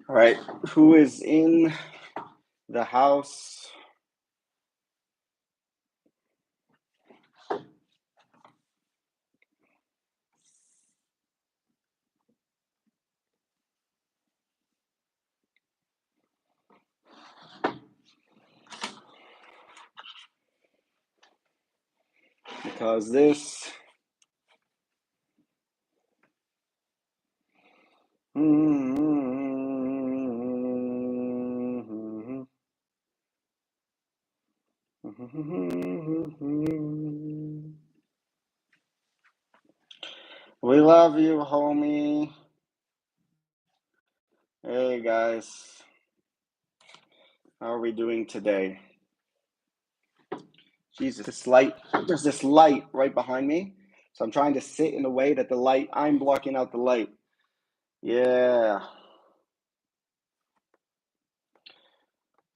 All right, who is in the house? Because this we love you, homie. Hey guys, how are we doing today? Jesus, this light, there's this light right behind me. So I'm trying to sit in a way that I'm blocking out the light. Yeah.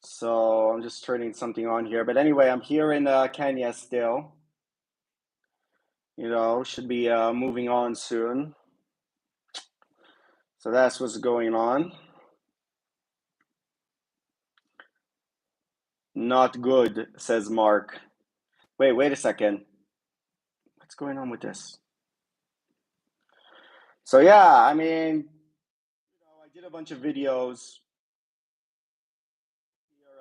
So I'm just turning something on here. But anyway, I'm here in Kenya still. Should be moving on soon. So that's what's going on. Not good, says Mark. Wait a second. What's going on with this? So yeah, I mean, I did a bunch of videos here,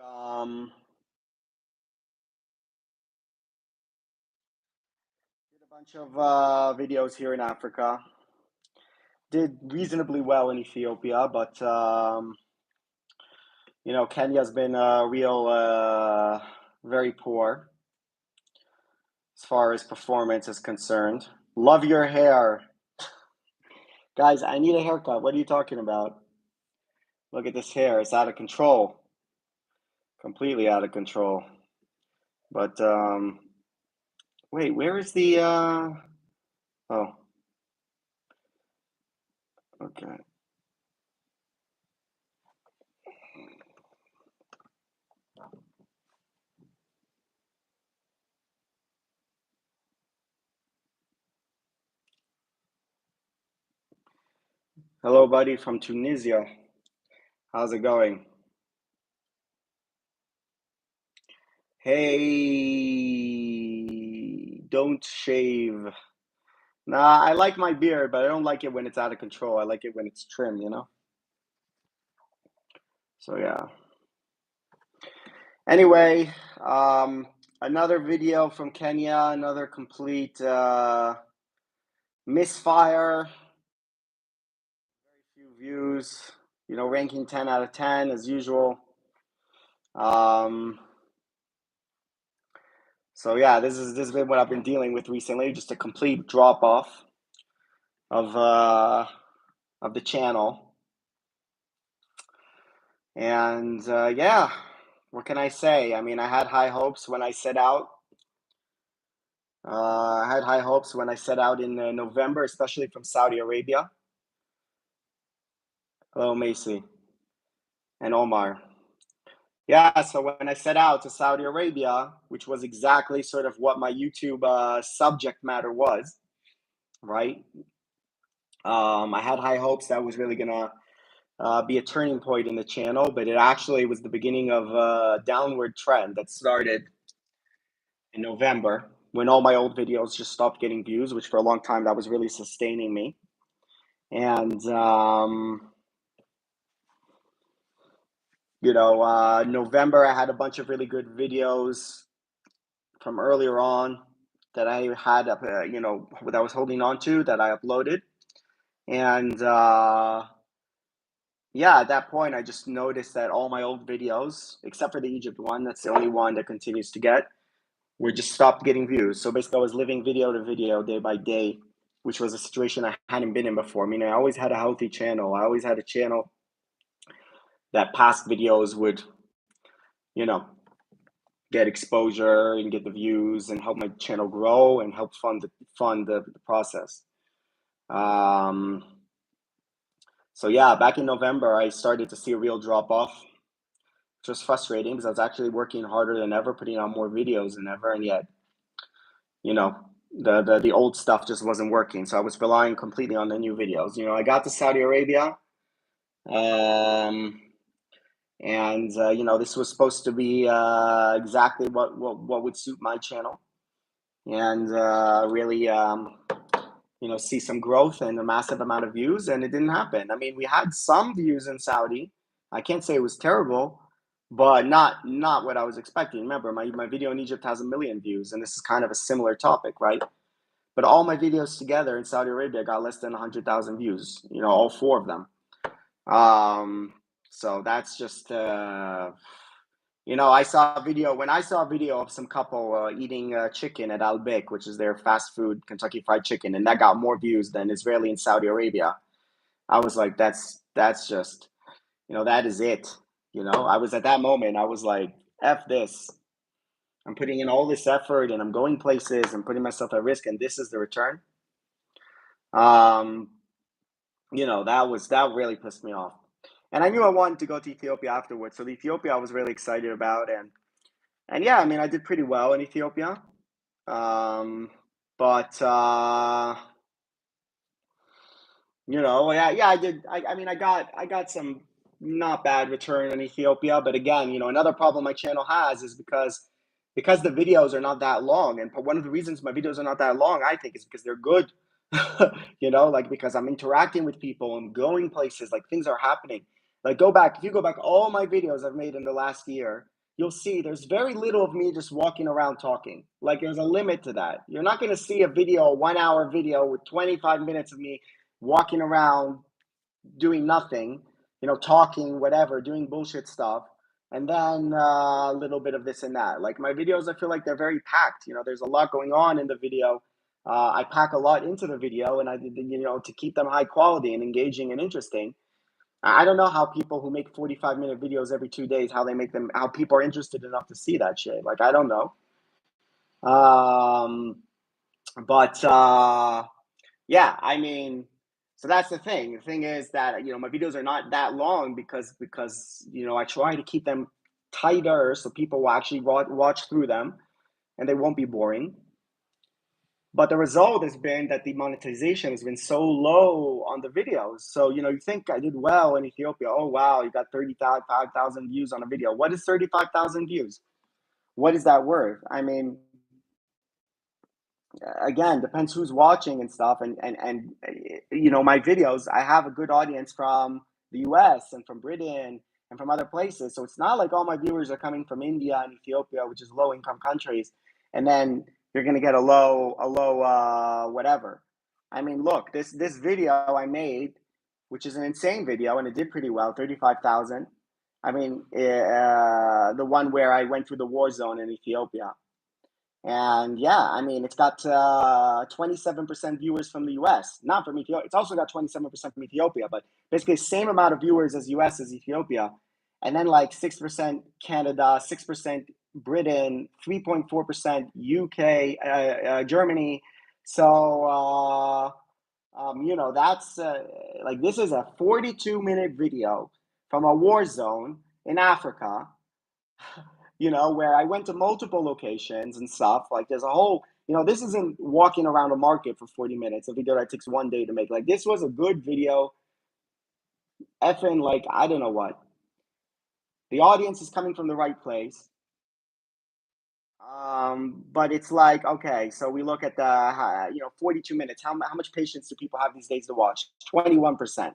did a bunch of videos here in Africa. Did reasonably well in Ethiopia, but Kenya's been very poor as far as performance is concerned. Love your hair. Guys, I need a haircut. What are you talking about? Look at this hair. It's out of control. Completely out of control. But wait, where is the oh, okay. Hello, buddy from Tunisia. How's it going? Hey, don't shave. Nah, I like my beard, but I don't like it when it's out of control. I like it when it's trim, you know? So yeah. Anyway, another video from Kenya, another complete misfire. Very few views, ranking 10 out of 10 as usual. So yeah, this has been what I've been dealing with recently, just a complete drop off of the channel. And yeah, what can I say? I mean, I had high hopes when I set out. I had high hopes when I set out in November, especially from Saudi Arabia. Hello, Macy and Omar. Yeah, so when I set out to Saudi Arabia, which was exactly sort of what my YouTube subject matter was, right? I had high hopes that was really gonna be a turning point in the channel, but it actually was the beginning of a downward trend that started in November when all my old videos just stopped getting views, which for a long time that was really sustaining me. And November I had a bunch of really good videos from earlier on that I had that I was holding on to that I uploaded, and yeah, at that point I just noticed that all my old videos, except for the Egypt one, that's the only one that continues to get, were just stopped getting views. So basically I was living video to video, day by day, which was a situation I hadn't been in before. I mean, I always had a healthy channel. I always had a channel that past videos would, you know, get exposure and get the views and help my channel grow and help fund the process. So yeah, back in November, I started to see a real drop off, which was frustrating because I was actually working harder than ever, putting out more videos than ever, and yet, the old stuff just wasn't working. So I was relying completely on the new videos. I got to Saudi Arabia, Um, and this was supposed to be exactly what would suit my channel, and really see some growth and a massive amount of views, and it didn't happen. I mean, we had some views in Saudi. I can't say it was terrible, but not what I was expecting. Remember, my video in Egypt has 1 million views, and this is kind of a similar topic, right? But all my videos together in Saudi Arabia got less than 100,000 views, all 4 of them. So that's just I saw a video when I saw a video of some couple eating chicken at Al Bik, which is their fast food Kentucky Fried Chicken, and that got more views than Israeli in Saudi Arabia. I was like, that's just, that is it. I was at that moment, I was like, F this. I'm putting in all this effort and I'm going places and putting myself at risk, and this is the return. Um, that really pissed me off. And I knew I wanted to go to Ethiopia afterwards. So the Ethiopia I was really excited about, and yeah, I mean, I did pretty well in Ethiopia. Um, but yeah, I did. I mean, I got some not bad return in Ethiopia, but again, another problem my channel has is because the videos are not that long, and one of the reasons my videos are not that long, I think, is because they're good. Like because I'm interacting with people, I'm going places, like things are happening. Like if you go back all my videos I've made in the last year, you'll see there's very little of me just walking around talking. Like there's a limit to that. You're not going to see a video, a 1 hour video with 25 minutes of me walking around doing nothing, talking, whatever, doing bullshit stuff, and then a little bit of this and that. Like my videos, I feel like they're very packed. There's a lot going on in the video. I pack a lot into the video, and I did, to keep them high quality and engaging and interesting. I don't know how people who make 45-minute videos every 2 days, how they make them, how people are interested enough to see that shit. Like, I don't know. Um, but yeah, I mean, so that's the thing. The thing is that my videos are not that long because I try to keep them tighter so people will actually watch through them and they won't be boring. But the result has been that the monetization has been so low on the videos. So you think I did well in Ethiopia. Oh wow, you got 35,000 views on a video. What is 35,000 views? What is that worth? I mean, again, depends who's watching and stuff, and my videos, I have a good audience from the US and from Britain and from other places, so it's not like all my viewers are coming from India and Ethiopia, which is low income countries, and then you're going to get a low whatever. I mean, look, this video I made, which is an insane video, and it did pretty well, 35,000. I mean, the one where I went through the war zone in Ethiopia. And yeah, I mean, it's got 27% viewers from the US, not from Ethiopia. It's also got 27% from Ethiopia, but basically same amount of viewers as US as Ethiopia. And then like 6% Canada, 6% Britain, 3.4% UK, Germany. So, that's like this is a 42-minute video from a war zone in Africa, where I went to multiple locations and stuff. Like there's a whole, this isn't walking around a market for 40 minutes, a video that takes 1 day to make. Like this was a good video. Effing, like, I don't know what. The audience is coming from the right place. But it's like, okay, so we look at the, 42 minutes. How much patience do people have these days to watch? 21%.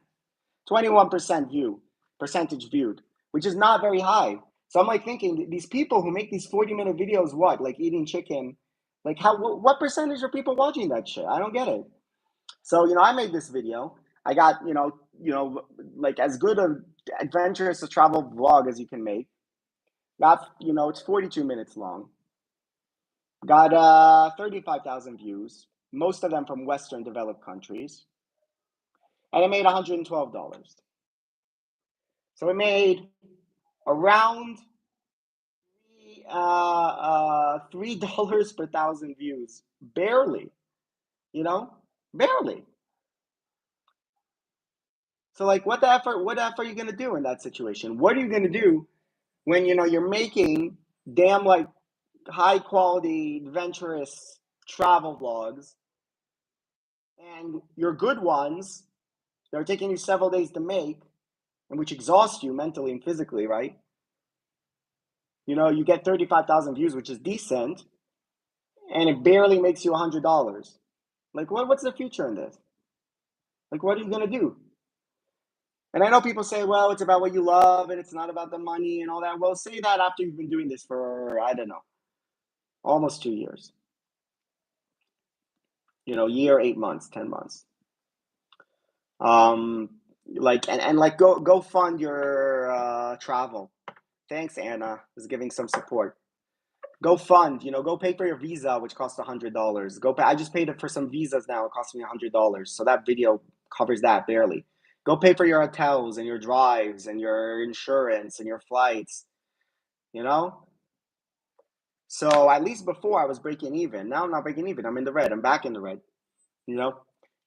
21% percentage viewed, which is not very high. So I'm like thinking these people who make these 40-minute videos, what, like eating chicken, like what percentage are people watching that shit? I don't get it. So, I made this video. I got, like as good a adventurous a travel vlog as you can make. Got, it's 42 minutes long. Got 35,000 views, most of them from Western developed countries. And I made $112. So I made around $3 per thousand views, barely, barely. So like, what the effort? What effort are you gonna do in that situation? What are you gonna do when you're making damn like high quality adventurous travel vlogs, and your good ones that are taking you several days to make and which exhausts you mentally and physically, right? You get 35,000 views, which is decent, and it barely makes you $100. Like, what's the future in this? Like, what are you gonna do? And I know people say, well, it's about what you love and it's not about the money and all that. Well, say that after you've been doing this for, I don't know, almost 2 years. Year, 8 months, 10 months. Like go fund your travel. Thanks, Anna, is giving some support. Go fund, go pay for your visa, which costs $100. Go pay. I just paid it for some visas now. It cost me $100. So that video covers that barely. Go pay for your hotels and your drives and your insurance and your flights, you know? So at least before I was breaking even. Now I'm not breaking even. I'm in the red. I'm back in the red, you know?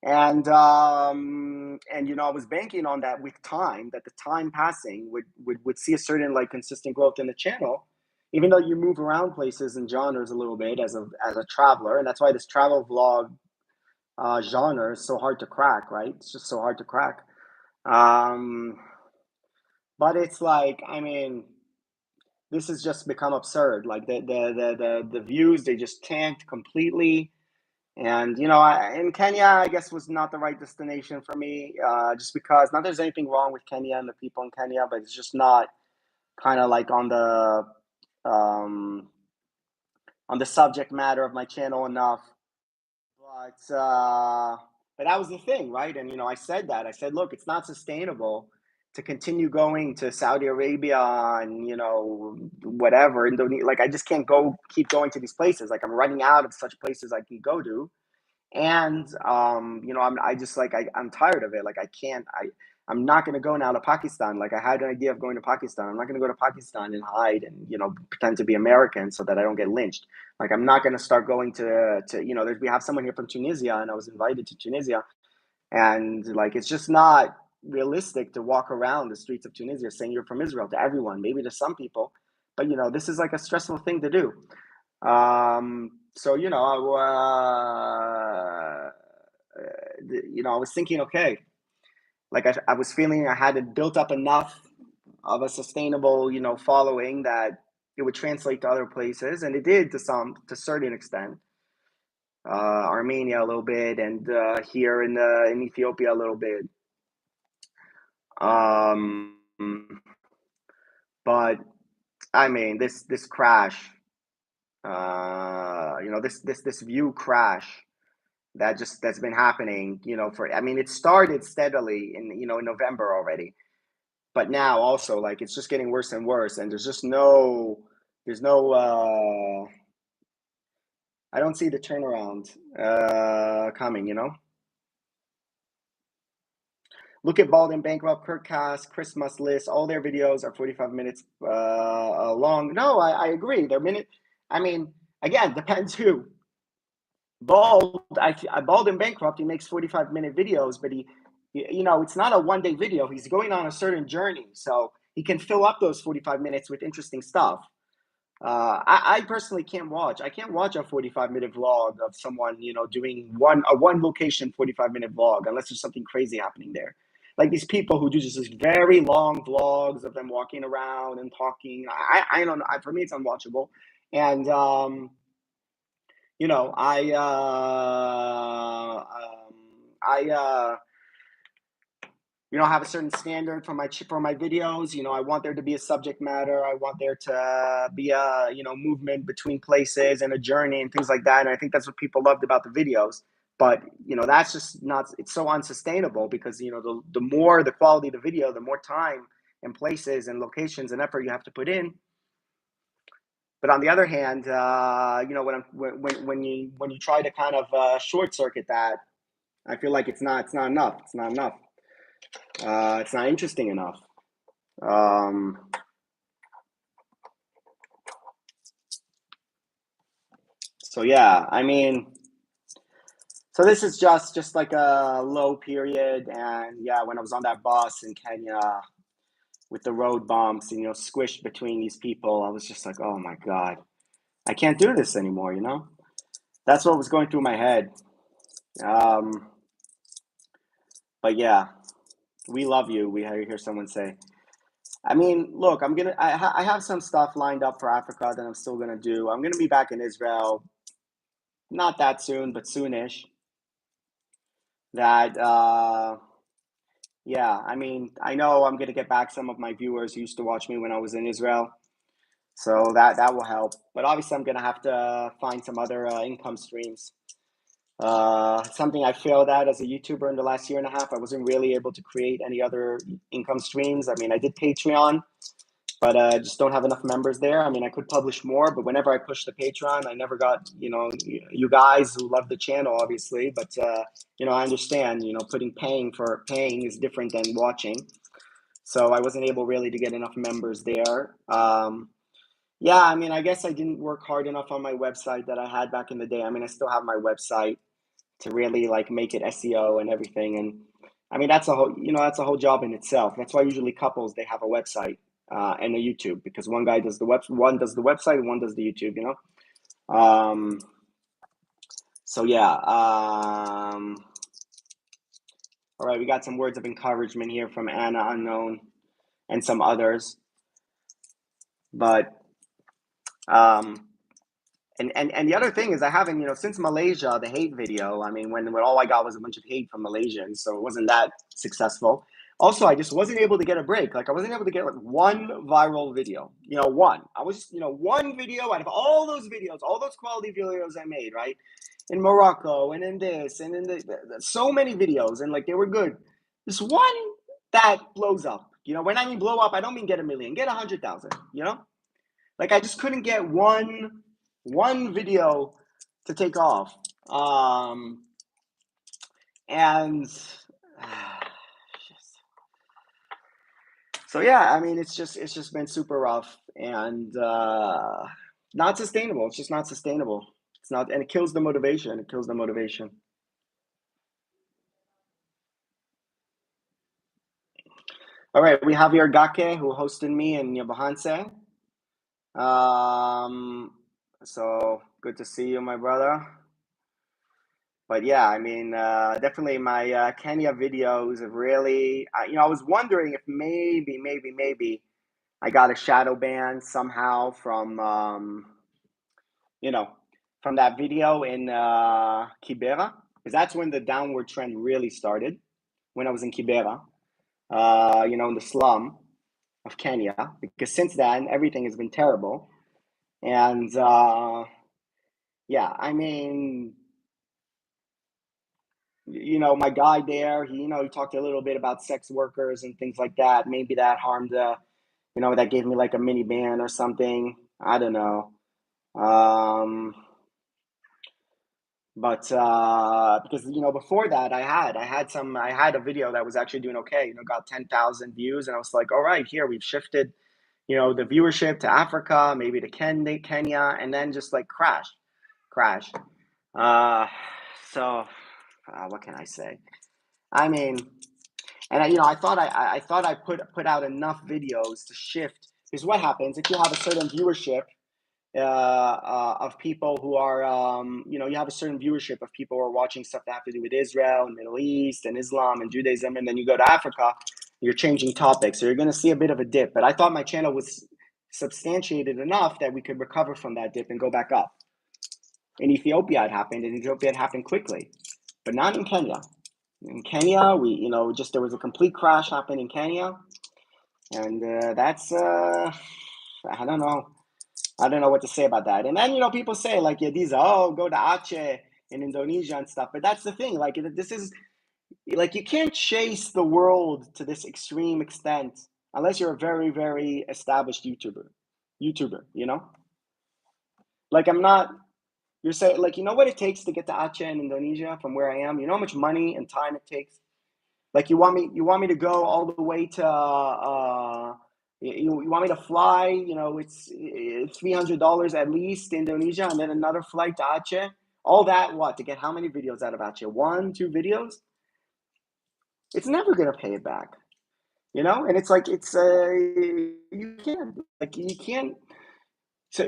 And I was banking on that with time, that the time passing would see a certain like consistent growth in the channel, even though you move around places and genres a little bit as a traveler. And that's why this travel vlog genre is so hard to crack, right? It's just so hard to crack. But it's like, I mean, this has just become absurd. Like the views, they just tanked completely. And in Kenya, I guess was not the right destination for me, just because not there's anything wrong with Kenya and the people in Kenya, but it's just not kind of like um, on the subject matter of my channel enough. But that was the thing, right? And I said that. I said, look, it's not sustainable to continue going to Saudi Arabia and whatever Indonesia. Like I just can't keep going to these places. Like I'm running out of such places I can go to. And I'm tired of it. Like I'm not going to go now to Pakistan. Like I had an idea of going to Pakistan. I'm not going to go to Pakistan and hide and pretend to be American so that I don't get lynched. Like I'm not going to start going to we have someone here from Tunisia, and I was invited to Tunisia, and like it's just not realistic to walk around the streets of Tunisia saying you're from Israel to everyone. Maybe to some people, but this is like a stressful thing to do. So I was thinking, okay, like I was feeling I had it built up enough of a sustainable, following that it would translate to other places, and it did to a certain extent. Armenia a little bit, and here in Ethiopia a little bit. But I mean, this crash, this view crash that's been happening, it started steadily in November already, but now also like it's just getting worse and worse, and there's no I don't see the turnaround coming. Look at Bald and Bankrupt, Kirkcast, Christmas List. All their videos are 45 minutes long. No, I agree. They're I mean, again, depends who. Bald and Bankrupt, he makes 45-minute videos, but it's not a one-day video. He's going on a certain journey, so he can fill up those 45 minutes with interesting stuff. I personally can't watch. I can't watch a 45-minute vlog of someone, doing a one location 45-minute vlog unless there's something crazy happening there. Like these people who do just these very long vlogs of them walking around and talking. I don't know. For me, it's unwatchable. And I have a certain standard for my videos. I want there to be a subject matter. I want there to be a movement between places and a journey and things like that. And I think that's what people loved about the videos. But that's just not. It's so unsustainable because the more the quality of the video, the more time and places and locations and effort you have to put in. But on the other hand, when you try to kind of short circuit that, I feel like it's not enough. It's not enough. It's not interesting enough. So yeah, I mean, so this is just like a low period, and yeah, when I was on that bus in Kenya with the road bumps and squished between these people, I was just like, oh my god, I can't do this anymore. That's what was going through my head. But yeah. We love you. We hear someone say. I mean, look, I have some stuff lined up for Africa that I'm still gonna do. I'm gonna be back in Israel, not that soon, but soonish. That Yeah, I mean, I know I'm gonna get back some of my viewers who used to watch me when I was in Israel, so that will help. But obviously, I'm gonna have to find some other income streams. Something I failed at as a YouTuber in the last year and a half. I wasn't really able to create any other income streams. I mean, I did Patreon, but I just don't have enough members there. I mean, I could publish more, but whenever I push the Patreon, I never got, you guys who love the channel, obviously, but, I understand, paying is different than watching. So I wasn't able really to get enough members there. Yeah, I mean, I guess I didn't work hard enough on my website that I had back in the day. I mean, I still have my website to really like make it SEO and everything. And I mean, that's a whole job in itself. That's why usually couples, they have a website and a YouTube, because one does the website and one does the YouTube, So yeah. All right, we got some words of encouragement here from Anna Unknown and some others. But and the other thing is, I haven't, since Malaysia, the hate video, I mean, when all I got was a bunch of hate from Malaysians, so it wasn't that successful. Also, I just wasn't able to get a break. Like, I wasn't able to get like one viral video, one. I was just, one video out of all those videos, all those quality videos I made, right? In Morocco and in this and in so many videos, and like they were good. Just one that blows up. When I mean blow up, I don't mean get a million, get 100,000, Like, I just couldn't get one video to take off. And so yeah, I mean, it's just been super rough and not sustainable. It's just not sustainable. It's not, and it kills the motivation. It kills the motivation. All right, we have here Gake, who hosted me in Yabahanse. So good to see you, my brother. But yeah, I mean, definitely my Kenya videos have really, I was wondering if maybe I got a shadow ban somehow you know, from that video in Kibera, because that's when the downward trend really started, when I was in Kibera, in the slum of Kenya, because since then, everything has been terrible. And yeah, I mean, my guy there, he talked a little bit about sex workers and things like that. Maybe that harmed, that gave me like a mini ban or something. I don't know. But because before that, I had a video that was actually doing okay. Got 10,000 views, and I was like, all right, here we've shifted, the viewership to Africa, maybe to Kenya, and then just like crash. Uh, so what can I say? I mean, and I thought I put out enough videos to shift, because what happens if you have a certain viewership of people who are, you have a certain viewership of people who are watching stuff that have to do with Israel and Middle East and Islam and Judaism, and then you go to Africa, you're changing topics, so you're going to see a bit of a dip. But I thought my channel was substantiated enough that we could recover from that dip and go back up. In Ethiopia, it happened. In Ethiopia, it happened quickly, but not in Kenya. In Kenya, there was a complete crash happened in Kenya, and that's I don't know. I don't know what to say about that. And then, people say like, yeah, go to Aceh in Indonesia and stuff. But that's the thing. Like, this is like, you can't chase the world to this extreme extent unless you're a very, very established YouTuber. Like, I'm not, you're saying like, what it takes to get to Aceh in Indonesia from where I am? You know how much money and time it takes? Like, you want me to go all the way to you want me to fly, it's $300 at least to Indonesia, and then another flight to Aceh. All that, what, to get how many videos out of Aceh? 1, 2 videos? It's never gonna pay it back, And it's like, you can't.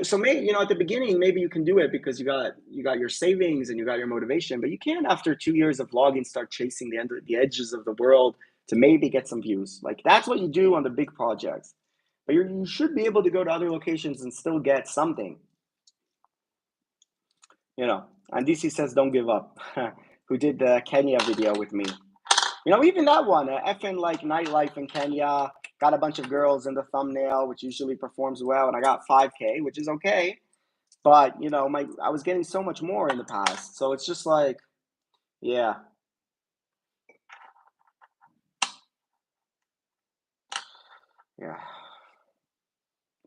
So maybe, at the beginning, maybe you can do it because you got your savings and you got your motivation, but you can't, after 2 years of vlogging, start chasing the edges of the world to maybe get some views. Like that's what you do on the big projects. But you should be able to go to other locations and still get something. And DC says don't give up. Who did the Kenya video with me? Even that one, effing like nightlife in Kenya, got a bunch of girls in the thumbnail, which usually performs well, and I got 5K, which is okay. But I was getting so much more in the past, so it's just like, yeah.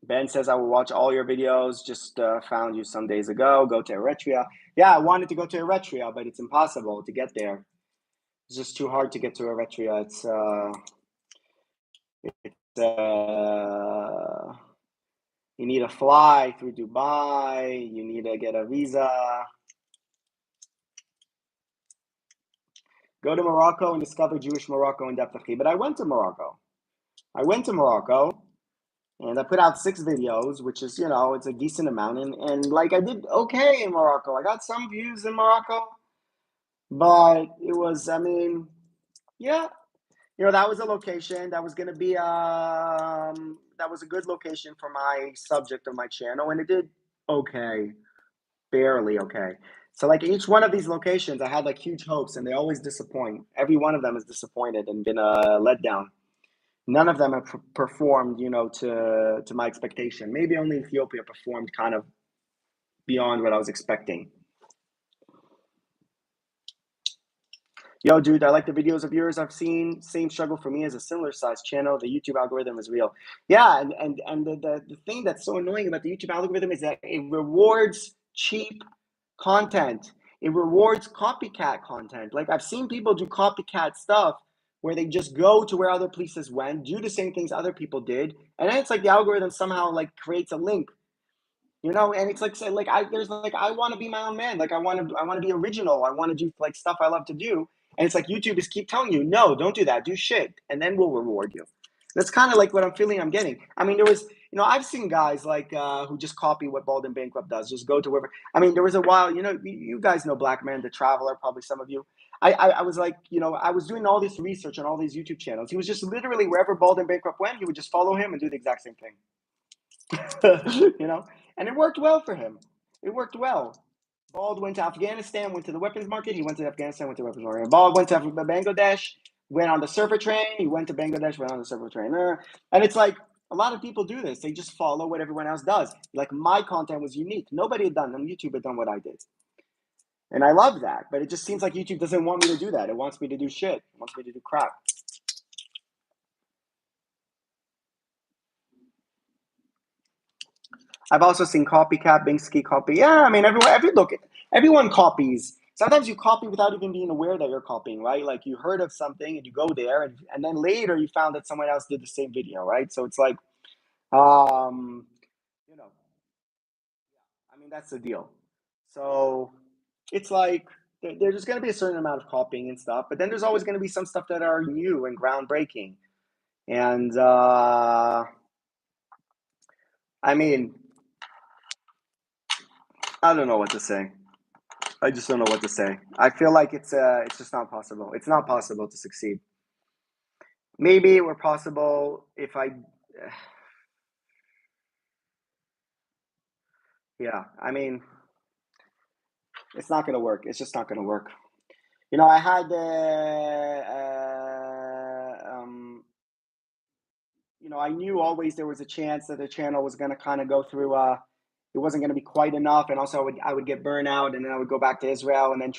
Ben says I will watch all your videos. Just found you some days ago. Go to Eritrea. Yeah, I wanted to go to Eritrea, but it's impossible to get there. It's just too hard to get to Eritrea. You need to fly through Dubai. You need to get a visa. Go to Morocco and discover Jewish Morocco in Deptchi. But I went to Morocco. And I put out 6 videos, which is, it's a decent amount. And like I did okay in Morocco. I got some views in Morocco. But it was, yeah. That was a location that was going to be, that was a good location for my subject of my channel. And it did okay. Barely okay. So like each one of these locations, I had like huge hopes and they always disappoint. Every one of them is disappointed and been a letdown. None of them have performed, to my expectation. Maybe only Ethiopia performed kind of beyond what I was expecting. Yo, dude, I like the videos of yours I've seen. Same struggle for me as a similar size channel. The YouTube algorithm is real. Yeah, and the thing that's so annoying about the YouTube algorithm is that it rewards cheap content. It rewards copycat content. Like I've seen people do copycat stuff where they just go to where other places went, do the same things other people did, and then it's like the algorithm somehow like creates a link, and it's like I want to be my own man. Like I want to be original. I want to do like stuff I love to do, and it's like YouTube is keep telling you, no, don't do that, do shit, and then we'll reward you. That's kind of like what I'm feeling I'm getting. There was, I've seen guys like who just copy what Bald and Bankrupt does, just go to wherever. There was a while, you guys know Black Man the Traveler, probably some of you. I was like, I was doing all this research on all these YouTube channels. He was just literally wherever Bald and Bankrupt went, he would just follow him and do the exact same thing. And it worked well for him. It worked well. Bald went to Afghanistan, went to the weapons market. He went to Afghanistan, went to the weapons market. Bald went to Bangladesh, went on the server train. He went to Bangladesh, went on the server train. And it's like a lot of people do this. They just follow what everyone else does. Like my content was unique. Nobody had done on YouTube had done what I did. And I love that. But it just seems like YouTube doesn't want me to do that. It wants me to do shit. It wants me to do crap. I've also seen copycat, Bingsky copy. Yeah, everyone copies. Sometimes you copy without even being aware that you're copying, right? Like you heard of something and you go there, and then later you found that someone else did the same video, right? So it's like, that's the deal. So it's like there's going to be a certain amount of copying and stuff, but then there's always going to be some stuff that are new and groundbreaking. And I don't know what to say. I just don't know what to say. I feel like it's just not possible. It's not possible to succeed. Maybe it were possible if I. Yeah, it's not going to work. It's just not going to work. I had I knew always there was a chance that the channel was going to kind of go through. It wasn't going to be quite enough, and also I would get burnout, and then I would go back to Israel, and then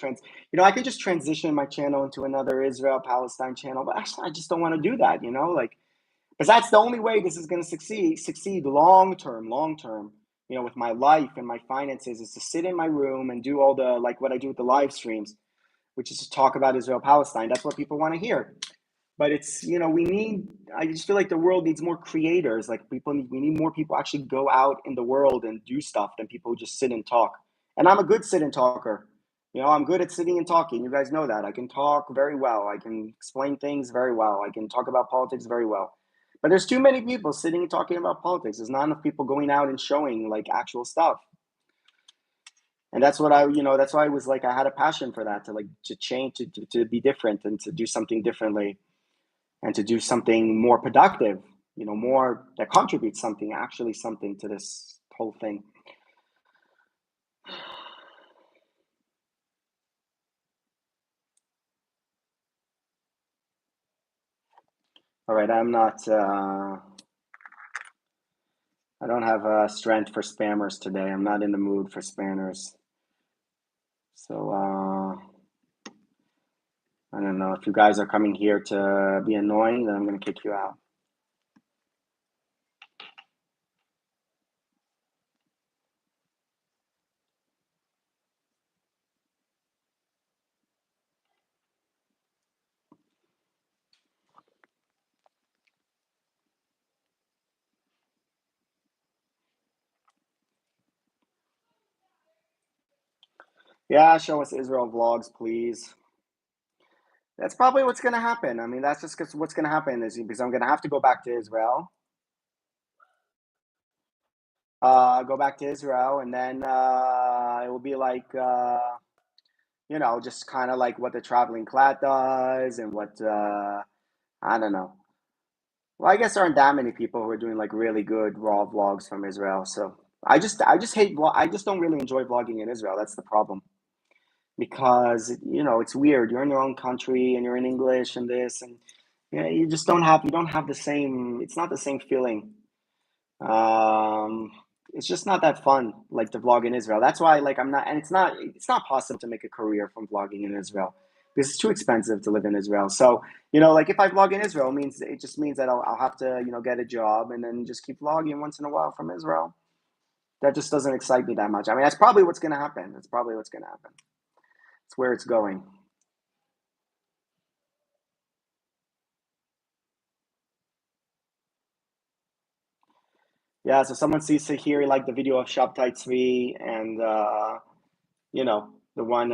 I could just transition my channel into another Israel Palestine channel, but actually I just don't want to do that, because that's the only way this is going to succeed long term, with my life and my finances, is to sit in my room and do all the like what I do with the live streams, which is to talk about Israel Palestine. That's what people want to hear. But it's, I just feel like the world needs more creators. Like we need more people actually go out in the world and do stuff than people who just sit and talk. And I'm a good sit and talker. I'm good at sitting and talking. You guys know that. I can talk very well. I can explain things very well. I can talk about politics very well. But there's too many people sitting and talking about politics. There's not enough people going out and showing like actual stuff. And that's what that's why I was like, I had a passion for that, to change, to be different and to do something differently. and to do something more productive, more that contributes something, actually something to this whole thing. All right, I don't have strength for spammers today. I'm not in the mood for spammers. So I don't know. If you guys are coming here to be annoying, then I'm going to kick you out. Yeah, show us Israel vlogs, please. That's probably what's going to happen. I mean, that's just what's going to happen is because I'm going to have to go back to Israel. Go back to Israel, and then it will be like, just kind of like what the traveling clad does, and what I don't know. Well, I guess there aren't that many people who are doing like really good raw vlogs from Israel. So I just hate I just don't really enjoy vlogging in Israel. That's the problem because it's weird. You're in your own country and you're in English and this and you don't have the same. It's not the same feeling. Um, it's just not that fun like to vlog in Israel. That's why like I'm not, and it's not possible to make a career from vlogging in Israel because it's too expensive to live in Israel. So like if I vlog in Israel, it just means that I'll have to get a job and then just keep vlogging once in a while from Israel. That just doesn't excite me that much. I mean, that's probably what's going to happen. That's probably what's going to happen. It's where it's going. Yeah. So someone sees to hear like the video of Shabtai Tzvi and the one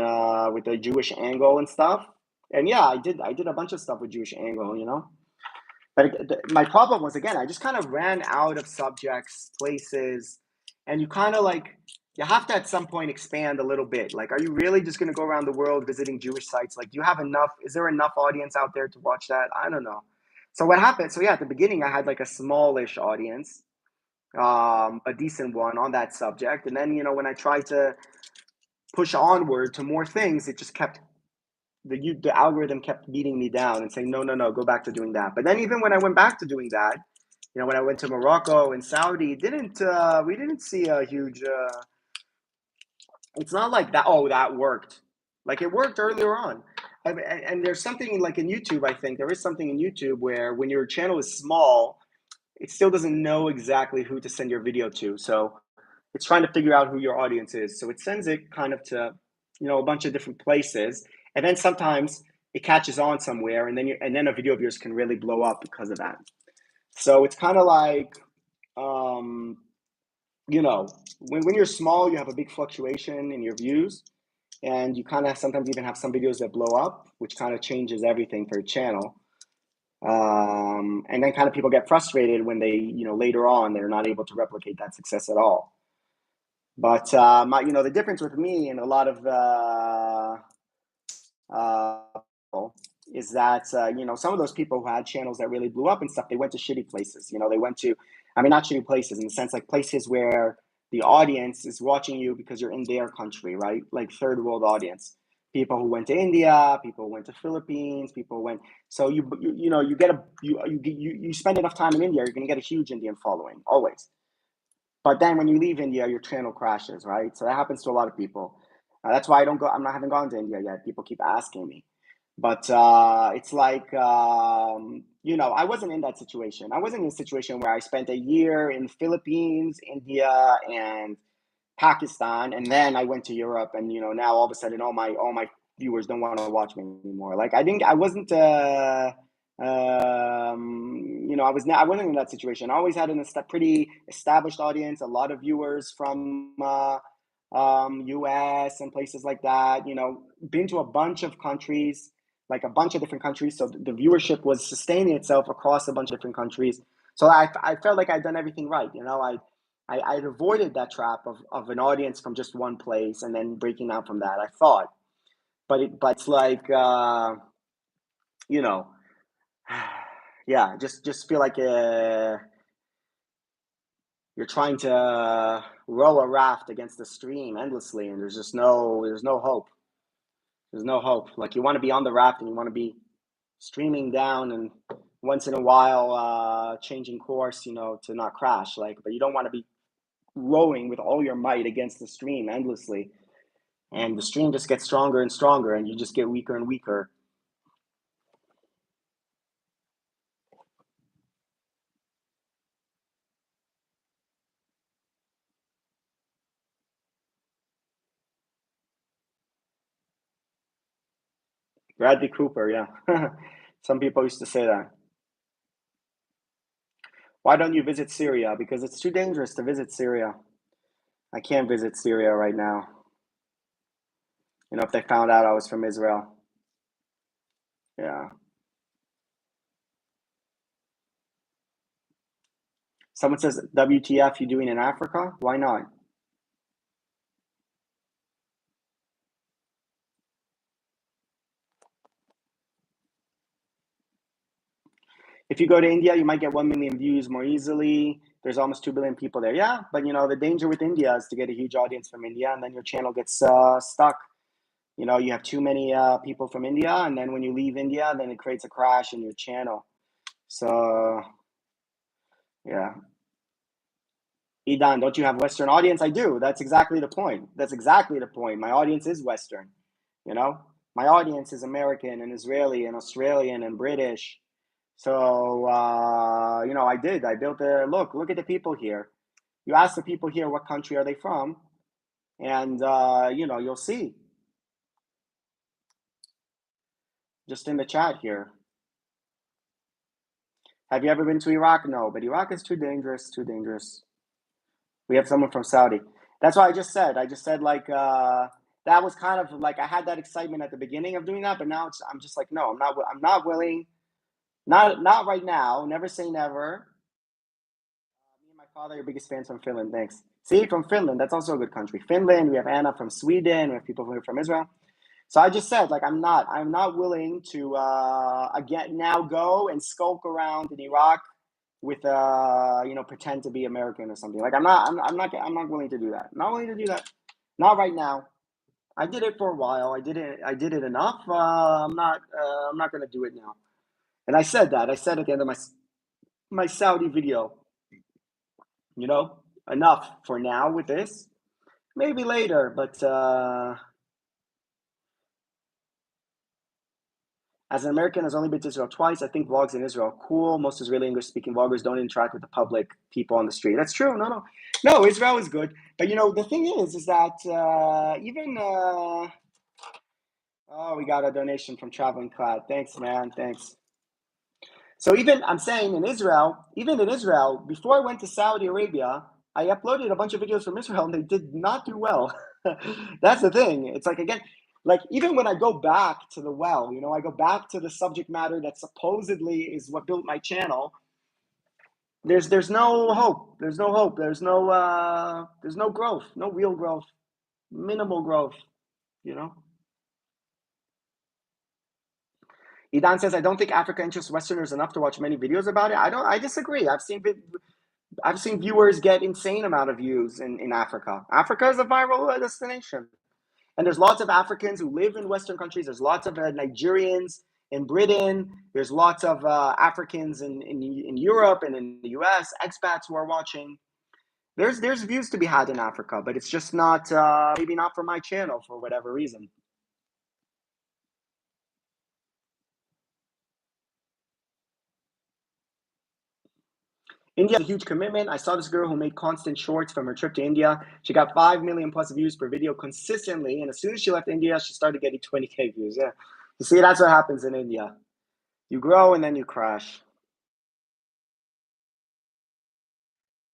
with the Jewish angle and stuff. And yeah, I did a bunch of stuff with Jewish angle. But my problem was again, I just kind of ran out of subjects, places, and you kind of like you have to at some point expand a little bit. Like, are you really just going to go around the world visiting Jewish sites? Like, do you have enough? Is there enough audience out there to watch that? I don't know. So what happened? So yeah, at the beginning, I had like a smallish audience, a decent one on that subject, and then when I tried to push onward to more things, it just kept the algorithm kept beating me down and saying, no, no, no, go back to doing that. But then even when I went back to doing that, when I went to Morocco and Saudi, didn't we didn't see a huge. It's not like that. Oh, that worked. Like it worked earlier on. And there's something like in YouTube. I think there is something in YouTube where when your channel is small, it still doesn't know exactly who to send your video to. So it's trying to figure out who your audience is. So it sends it kind of to, a bunch of different places, and then sometimes it catches on somewhere, and then a video of yours can really blow up because of that. So it's kind of like, um, when you're small, you have a big fluctuation in your views, and you kind of sometimes even have some videos that blow up, which kind of changes everything for your channel. And then kind of people get frustrated when they, later on, they're not able to replicate that success at all. But the difference with me and a lot of people is that some of those people who had channels that really blew up and stuff, they went to shitty places. They went to, I mean, not shitty places in the sense like places where the audience is watching you because you're in their country, right? Like third world audience. People who went to India, people who went to Philippines, people who went. So you get you spend enough time in India, you're gonna get a huge Indian following always. But then when you leave India, your channel crashes, right? So that happens to a lot of people. That's why I don't go. I'm not haven't gone to India yet. People keep asking me, but it's like I wasn't in that situation. I wasn't in a situation where I spent a year in Philippines, India, and Pakistan, and then I went to Europe, and now all of a sudden all my viewers don't want to watch me anymore. Like I wasn't. I wasn't in that situation. I always had pretty established audience, a lot of viewers from US and places like that. Been to a bunch of countries, like a bunch of different countries. So the viewership was sustaining itself across a bunch of different countries. So I felt like I'd done everything right. I'd avoided that trap of an audience from just one place and then breaking out from that. I thought, but it's like you know Yeah, just feel like you're trying to row a raft against the stream endlessly, and there's no hope. There's no hope. Like you want to be on the raft and you want to be streaming down, and once in a while changing course, to not crash. Like, but you don't want to be rowing with all your might against the stream endlessly, and the stream just gets stronger and stronger, and you just get weaker and weaker. Bradley Cooper, yeah. Some people used to say that. Why don't you visit Syria? Because it's too dangerous to visit Syria. I can't visit Syria right now. If they found out I was from Israel. Yeah. Someone says, WTF you doing in Africa? Why not? If you go to India, you might get 1 million views more easily. There's almost 2 billion people there. Yeah, but the danger with India is to get a huge audience from India, and then your channel gets stuck. You have too many people from India, and then when you leave India, then it creates a crash in your channel. So, yeah. Idan, don't you have Western audience? I do. That's exactly the point. That's exactly the point. My audience is Western. You know, my audience is American and Israeli and Australian and British. So, I did. I built a look at the people here. You ask the people here what country are they from, and you'll see just in the chat here. Have you ever been to Iraq? No, but Iraq is too dangerous. Too dangerous. We have someone from Saudi. That's what I just said. I just said like that was kind of like I had that excitement at the beginning of doing that, but now I'm just like no, I'm not. I'm not willing. Not right now. Never say never. Me and my father are biggest fans from Finland. Thanks. See, from Finland, that's also a good country. Finland. We have Anna from Sweden. We have people from Israel. So I just said, like, I'm not willing to again now go and skulk around in Iraq with pretend to be American or something. Like I'm not willing to do that. Not willing to do that. Not right now. I did it for a while. I did it enough. I'm not going to do it now. And I said that. I said at the end of my Saudi video, enough for now with this. Maybe later, but as an American has only been to Israel twice, I think vlogs in Israel are cool. Most Israeli English speaking vloggers don't interact with the public, people on the street. That's true. No, Israel is good. But the thing is that even oh, we got a donation from Traveling Cloud. Thanks, man. Thanks. So even I'm saying even in Israel, before I went to Saudi Arabia, I uploaded a bunch of videos from Israel and they did not do well. That's the thing. It's like again, like even when I go back to the well, I go back to the subject matter that supposedly is what built my channel. There's no hope. There's no hope. There's no growth, no real growth, minimal growth, you know. Idan says, I don't think Africa interests Westerners enough to watch many videos about it. I disagree. I've seen viewers get insane amount of views in Africa. Africa is a viral destination. And there's lots of Africans who live in Western countries. There's lots of Nigerians in Britain. There's lots of Africans in Europe and in the US, expats who are watching. There's views to be had in Africa, but it's just not, maybe not for my channel for whatever reason. India is a huge commitment. I saw this girl who made constant shorts from her trip to India. She got 5 million plus views per video consistently. And as soon as she left India, she started getting 20K views. Yeah. You see, that's what happens in India. You grow and then you crash.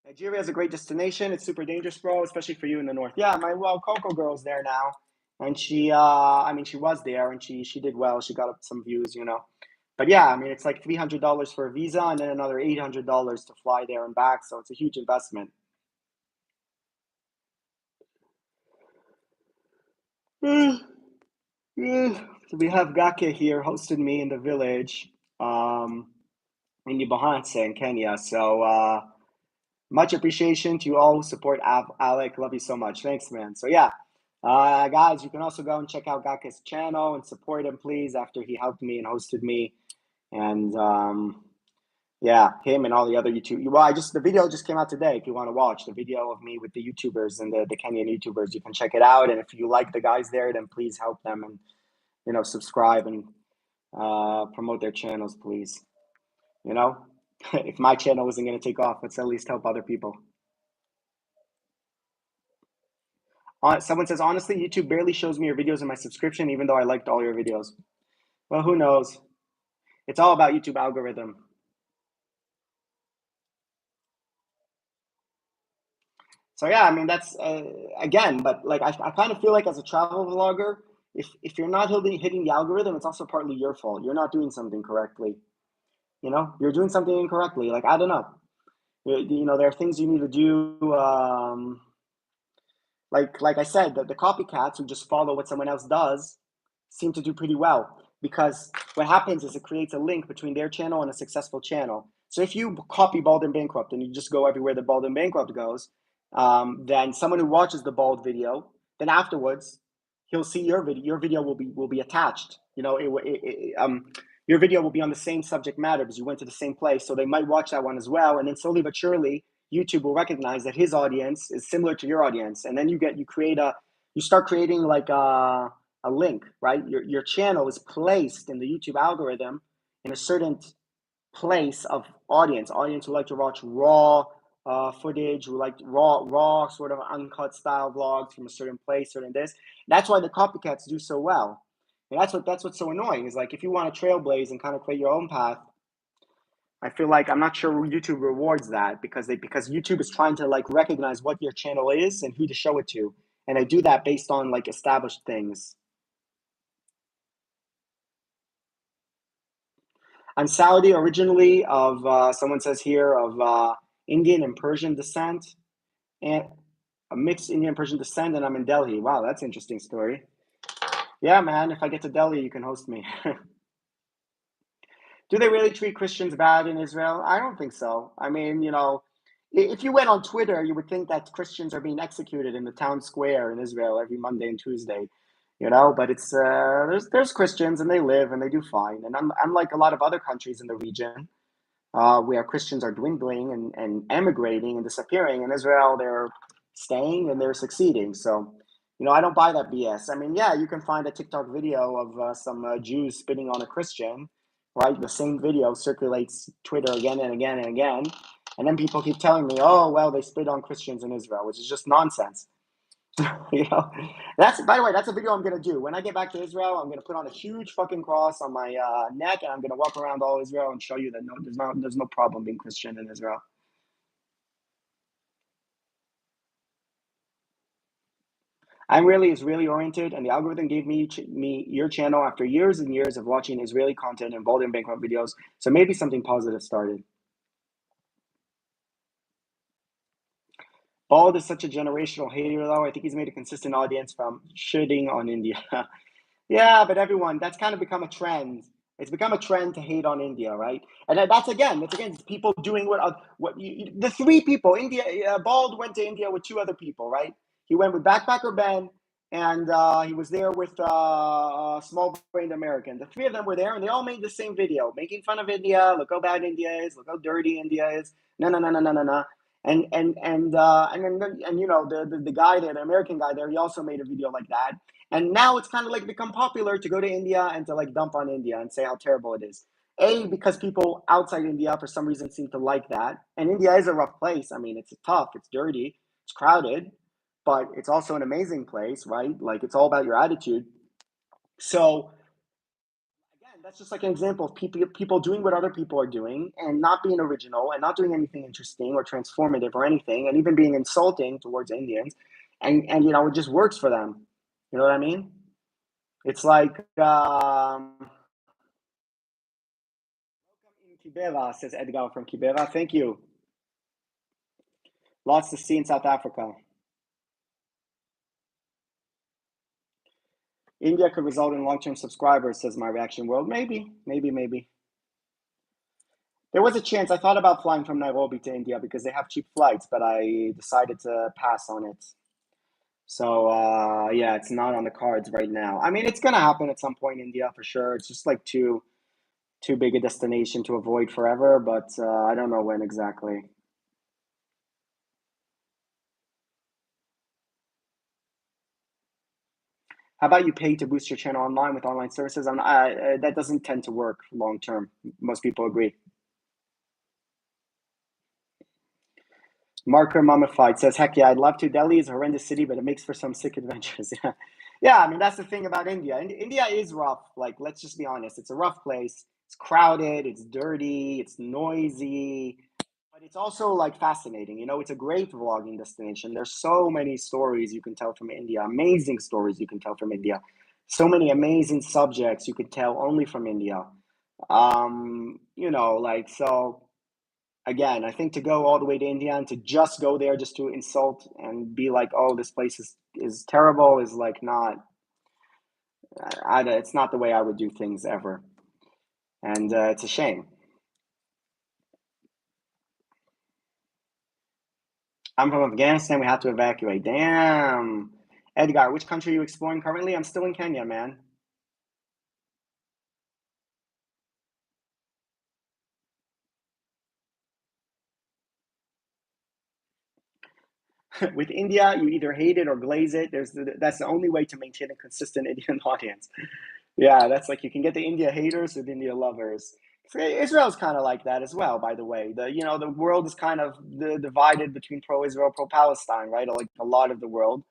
Nigeria is a great destination. It's super dangerous, bro, especially for you in the north. Yeah, my Coco girl's there now, and she was there and she did well. She got up some views. But yeah, it's like $300 for a visa and then another $800 to fly there and back. So it's a huge investment. So we have Gake here hosted me in the village. in Bahance in Kenya. So much appreciation to you all who support Alec. Love you so much. Thanks, man. So yeah, guys, you can also go and check out Gaka's channel and support him, please, after he helped me and hosted me. And yeah, him and all the other YouTube. Well, the video just came out today. If you want to watch the video of me with the YouTubers and the Kenyan YouTubers, you can check it out. And if you like the guys there, then please help them and subscribe and promote their channels, please. If my channel isn't going to take off, let's at least help other people. Someone says, honestly, YouTube barely shows me your videos in my subscription, even though I liked all your videos. Well, who knows? It's all about YouTube algorithm. So yeah, I mean, that's again, but like I kind of feel like as a travel vlogger, if you're not hitting the algorithm, it's also partly your fault. You're not doing something correctly. You're doing something incorrectly. Like, I don't know. There are things you need to do. Like I said, the copycats who just follow what someone else does seem to do pretty well, because what happens is it creates a link between their channel and a successful channel. So if you copy Bald and Bankrupt and you just go everywhere that Bald and Bankrupt goes, then someone who watches the Bald video, then afterwards he'll see your video. Your video will be attached. Your video will be on the same subject matter because you went to the same place. So they might watch that one as well, and then slowly but surely YouTube will recognize that his audience is similar to your audience, and then you start creating like a link, right? Your channel is placed in the YouTube algorithm in a certain place of audience who like to watch raw footage, who like raw sort of uncut style vlogs from a certain place, certain this. That's why the copycats do so well, and that's what's so annoying. Is like, if you want to trailblaze and kind of create your own path, I feel like I'm not sure YouTube rewards that, because YouTube is trying to like recognize what your channel is and who to show it to, and they do that based on like established things. I'm Saudi originally, of someone says here, of Indian and Persian descent, and a mixed Indian Persian descent, and I'm in Delhi. Wow, that's an interesting story. Yeah, man, if I get to Delhi, you can host me. Do they really treat Christians bad in Israel? I don't think so. I mean, if you went on Twitter, you would think that Christians are being executed in the town square in Israel every Monday and Tuesday, But it's there's Christians, and they live and they do fine. And unlike a lot of other countries in the region, where Christians are dwindling and emigrating and disappearing, in Israel they're staying and they're succeeding. So, I don't buy that BS. I mean, yeah, you can find a TikTok video of some Jews spitting on a Christian, right? The same video circulates Twitter again and again and again. And then people keep telling me, oh, well, they spit on Christians in Israel, which is just nonsense. That's, by the way, that's a video I'm going to do. When I get back to Israel, I'm going to put on a huge fucking cross on my neck, and I'm going to walk around all Israel and show you that there's no problem being Christian in Israel. I'm really Israeli oriented, and the algorithm gave me your channel after years and years of watching Israeli content and Bold and Bankrupt videos. So maybe something positive started. Bald is such a generational hater, though. I think he's made a consistent audience from shitting on India. Yeah, but everyone, that's kind of become a trend. It's become a trend to hate on India, right? And that's again people doing the three people. India, Bald went to India with two other people, right? He went with Backpacker Ben, and he was there with Small Brained American. The three of them were there, and they all made the same video, making fun of India. Look how bad India is. Look how dirty India is. No, no, no, no, no, no, no. And the guy there, the American guy there, he also made a video like that. And now it's kind of like become popular to go to India and to like dump on India and say how terrible it is. Because people outside India for some reason seem to like that. And India is a rough place. I mean, it's tough, it's dirty, it's crowded, but it's also an amazing place, right? Like, it's all about your attitude. So again, that's just like an example of people doing what other people are doing and not being original and not doing anything interesting or transformative or anything, and even being insulting towards Indians. And it just works for them. You know what I mean? It's like, welcome in Kibera, says Edgar from Kibera. Thank you. Lots to see in South Africa. India could result in long-term subscribers, says My Reaction World. Maybe. There was a chance. I thought about flying from Nairobi to India because they have cheap flights, but I decided to pass on it. So yeah, it's not on the cards right now. I mean, it's gonna happen at some point in India for sure. It's just like too big a destination to avoid forever, but I don't know when exactly. How about you pay to boost your channel online with online services? That doesn't tend to work long term. Most people agree. Marker Mummified says, "Heck yeah, I'd love to. Delhi is a horrendous city, but it makes for some sick adventures." Yeah, yeah. I mean, that's the thing about India. India is rough. Like, let's just be honest. It's a rough place. It's crowded. It's dirty. It's noisy. But it's also like fascinating. You know, it's a great vlogging destination. There's so many stories you can tell from India. Amazing stories you can tell from India. So many amazing subjects you could tell only from India. You know, like so again, I think to go all the way to India and to just go there just to insult and be like, "Oh, this place is terrible," is like not. It's not the way I would do things ever, and it's a shame. I'm from Afghanistan. We have to evacuate. Damn, Edgar, which country are you exploring currently? I'm still in Kenya, man. With India, you either hate it or glaze it. That's the only way to maintain a consistent Indian audience. Yeah, that's like you can get the India haters with India lovers. Israel's kind of like that as well, by the way. The world is kind of divided between pro-Israel, pro-Palestine, right? Like a lot of the world,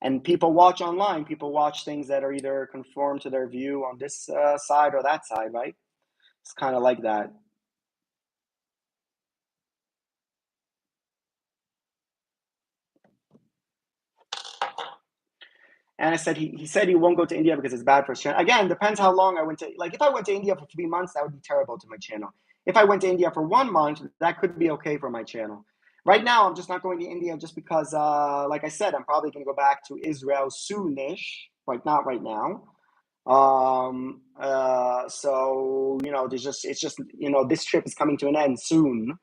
and people watch online. People watch things that are either conform to their view on this side or that side, right? It's kind of like that. And I said he said he won't go to India because it's bad for his channel. Again, depends how long I went to. Like if I went to India for 3 months, that would be terrible to my channel. If I went to India for 1 month, that could be okay for my channel. Right now, I'm just not going to India just because, like I said, I'm probably going to go back to Israel soonish, like not right now. So there's just it's just this trip is coming to an end soon,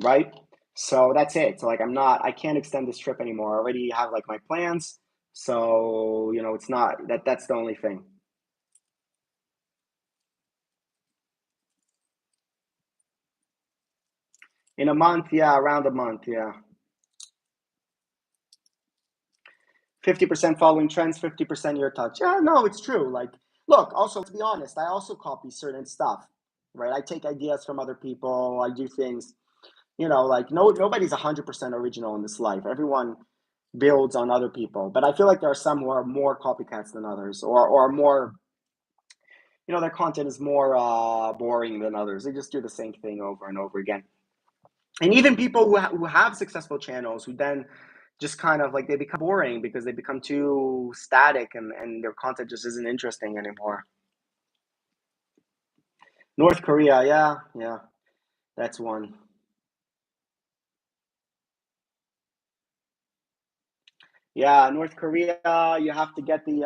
right? So that's it. So like I can't extend this trip anymore. I already have like my plans. So, it's not that's the only thing. In a month, yeah, around a month, yeah. 50% following trends, 50% your touch. Yeah, no, it's true. Like, look, also to be honest, I also copy certain stuff, right? I take ideas from other people, I do things, like nobody's 100% original in this life. Everyone builds on other people, but I feel like there are some who are more copycats than others, or more, their content is more boring than others. They just do the same thing over and over again. And even people who have successful channels who then just kind of like they become boring because they become too static and their content just isn't interesting anymore. North Korea, yeah, yeah, that's one. Yeah, North Korea, you have to get the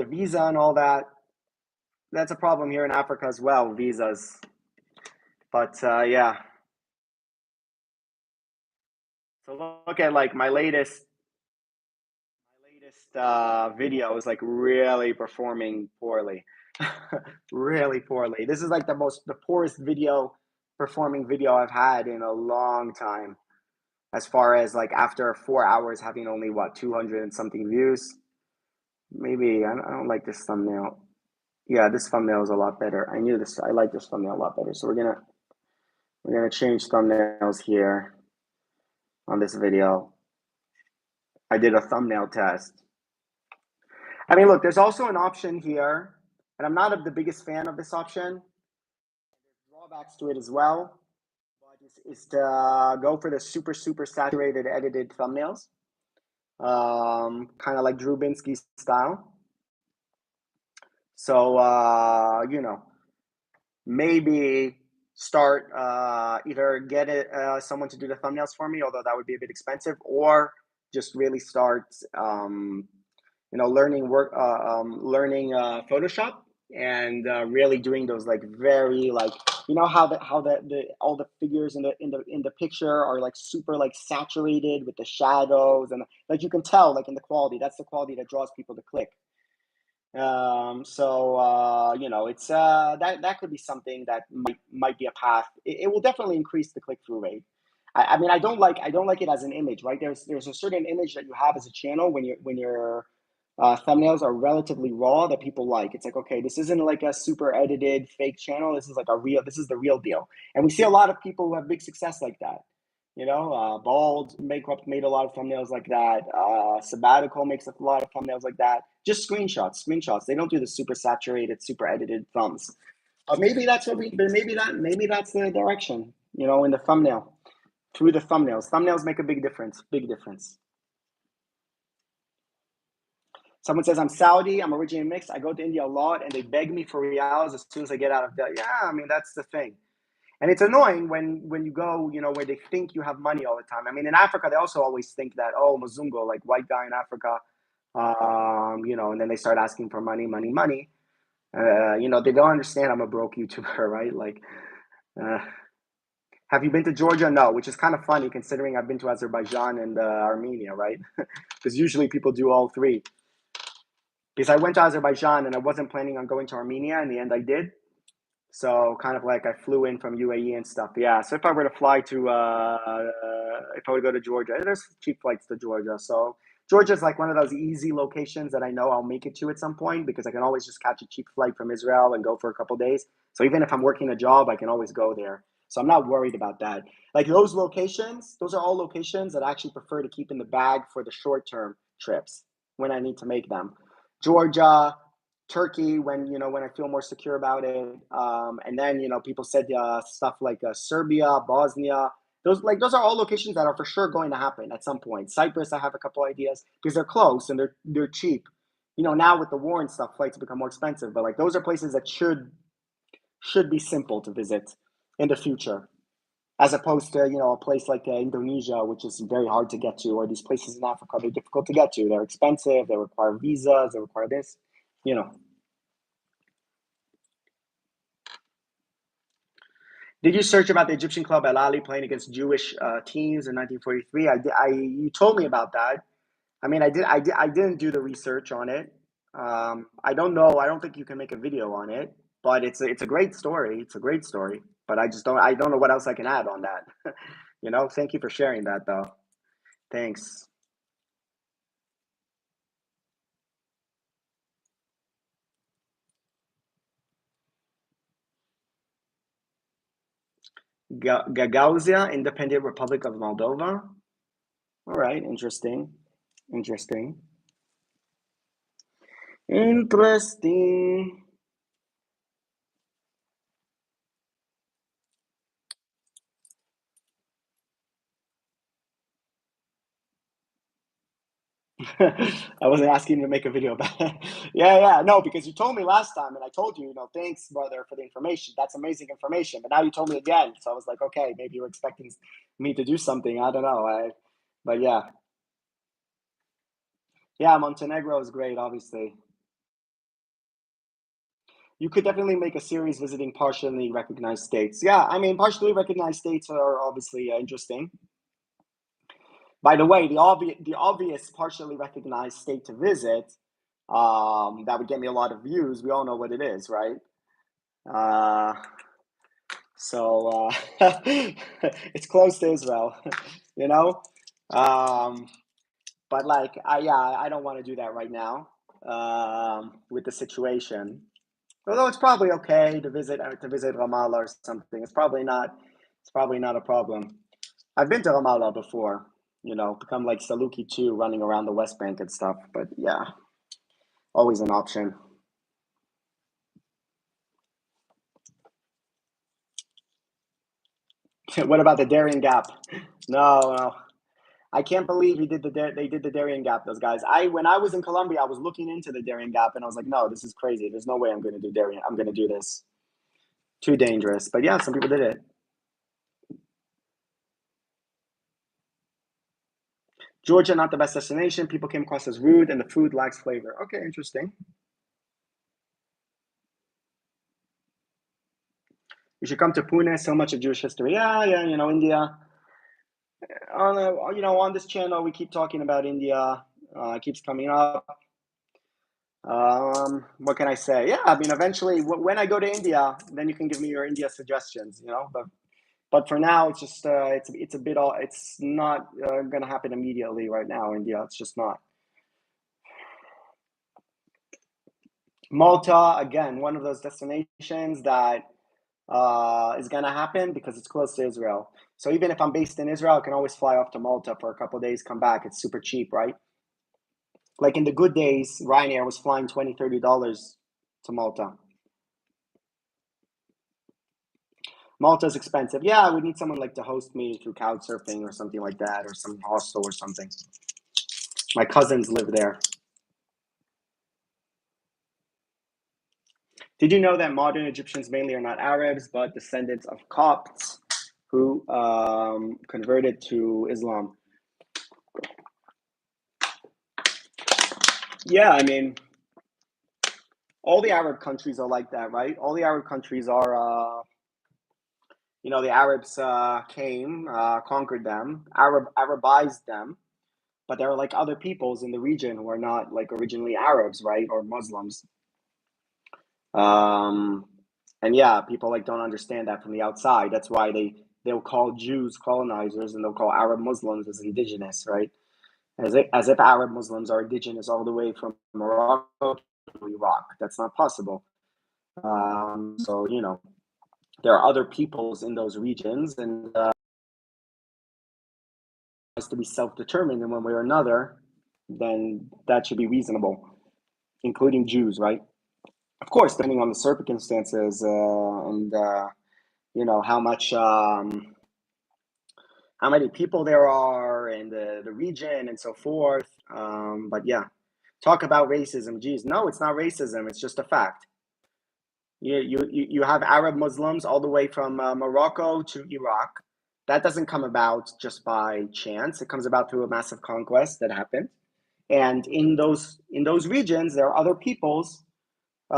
visa and all that. That's a problem here in Africa as well, visas. But yeah, so look at like my latest video is like really performing poorly, really poorly. This is like the poorest performing video I've had in a long time. As far as like after 4 hours having only what 200 and something views, maybe I don't like this thumbnail. Yeah, this thumbnail is a lot better. I knew this. I like this thumbnail a lot better. So we're gonna change thumbnails here on this video. I did a thumbnail test. I mean, look, there's also an option here, and I'm not the biggest fan of this option. Drawbacks to it as well, but is to go for the super, super saturated edited thumbnails, kind of like Drew Binsky style. So, maybe start either get someone to do the thumbnails for me, although that would be a bit expensive, or just really start, learning Photoshop. and really doing those like very like, you know how the all the figures in the picture are like super like saturated with the shadows, and like you can tell like in the quality, that's the quality that draws people to click. You know, it's that could be something that might be a path. It will definitely increase the click through rate. I mean, I don't like it as an image, right? There's a certain image that you have as a channel when your thumbnails are relatively raw that people like. It's like, okay, this isn't like a super edited fake channel. This is like a real. This is the real deal, and we see a lot of people who have big success like that. You know, Bald Makeup made a lot of thumbnails like that. Sabbatical makes a lot of thumbnails like that. Just screenshots. They don't do the super saturated, super edited thumbs. But maybe that's what we. Maybe that's the direction. You know, in the thumbnail, through the thumbnails. Thumbnails make a big difference. Big difference. Someone says I'm Saudi. I'm originally mixed. I go to India a lot, and they beg me for reals as soon as I get out of debt. Yeah, I mean that's the thing. And it's annoying when you go, you know, where they think you have money all the time. I mean, in Africa, they also always think that, oh, Mzungo, like white guy in Africa, you know, and then they start asking for money. You know, they don't understand I'm a broke YouTuber, right? Like, uh, have you been to Georgia? No, which is kind of funny considering I've been to Azerbaijan and Armenia, right? Because usually people do all three. Because I went to Azerbaijan and I wasn't planning on going to Armenia. In the end, I did. So kind of like I flew in from UAE and stuff. Yeah. So if I were to fly to, if I would go to Georgia, there's cheap flights to Georgia. So Georgia is like one of those easy locations that I know I'll make it to at some point because I can always just catch a cheap flight from Israel and go for a couple of days. So even if I'm working a job, I can always go there. So I'm not worried about that. Like those locations, those are all locations that I actually prefer to keep in the bag for the short term trips when I need to make them. Georgia, Turkey when when I feel more secure about it. And then people said stuff like Serbia, Bosnia. Those are all locations that are for sure going to happen at some point. Cyprus, I have a couple ideas because they're close and they're cheap. Now with the war and stuff, flights become more expensive. But like those are places that should be simple to visit in the future, as opposed to a place like Indonesia, which is very hard to get to, or these places in Africa, they're difficult to get to. They're expensive. They require visas. They require this. You know. Did you search about the Egyptian club Al Ahly playing against Jewish teams in 1943? You told me about that. I mean, I didn't do the research on it. I don't know. I don't think you can make a video on it, but it's a great story. It's a great story. But I don't know what else I can add on that. Thank you for sharing that though. Thanks. Gagauzia, Independent Republic of Moldova. All right, interesting. Interesting. Interesting. I wasn't asking you to make a video about it. Yeah, no, because you told me last time, and I told you, thanks, brother, for the information. That's amazing information. But now you told me again, so I was like, okay, maybe you were expecting me to do something. I don't know. But yeah, Montenegro is great. Obviously, you could definitely make a series visiting partially recognized states. Yeah, I mean, partially recognized states are obviously interesting. By the way, the obvious partially recognized state to visit that would get me a lot of views. We all know what it is, right? Uh, so it's close to Israel, you know. Um, but like, I don't want to do that right now with the situation. Although it's probably okay to visit Ramallah or something. It's probably not a problem. I've been to Ramallah before. Become like Saluki too, running around the West Bank and stuff. But yeah, always an option. What about the Darien Gap? No, no. I can't believe they did the Darien Gap. Those guys. When I was in Colombia, I was looking into the Darien Gap, and I was like, no, this is crazy. There's no way I'm going to do Darien. I'm going to do this. Too dangerous. But yeah, some people did it. Georgia, not the best destination. People came across as rude, and the food lacks flavor. Okay, interesting. You should come to Pune. So much of Jewish history. Yeah. India. On this channel, we keep talking about India. It keeps coming up. What can I say? Yeah, I mean, eventually, when I go to India, then you can give me your India suggestions. But for now, it's just it's a bit all. It's not going to happen immediately right now. India, it's just not. Malta, again, one of those destinations that is going to happen because it's close to Israel. So even if I'm based in Israel, I can always fly off to Malta for a couple of days, come back. It's super cheap, right? Like in the good days, Ryanair was flying $20-$30 to Malta. Malta's expensive. Yeah, I would need someone like to host me through couch surfing or something like that, or some hostel or something. My cousins live there. Did you know that modern Egyptians mainly are not Arabs, but descendants of Copts who converted to Islam? Yeah, I mean, all the Arab countries are like that, right? All the Arab countries are, the Arabs came, conquered them, Arabized them, but there are like other peoples in the region who are not like originally Arabs, right, or Muslims. Um, and yeah, people like don't understand that from the outside. That's why they'll call Jews colonizers and they'll call Arab Muslims as indigenous, right? As if Arab Muslims are indigenous all the way from Morocco to Iraq. That's not possible. So there are other peoples in those regions, and has to be self-determined in one way or another. Then that should be reasonable, including Jews, right? Of course, depending on the circumstances and how much how many people there are and the region and so forth. But yeah, talk about racism. Geez, no, it's not racism. It's just a fact. You have Arab Muslims all the way from Morocco to Iraq. That doesn't come about just by chance. It comes about through a massive conquest that happened. And in those regions, there are other peoples, who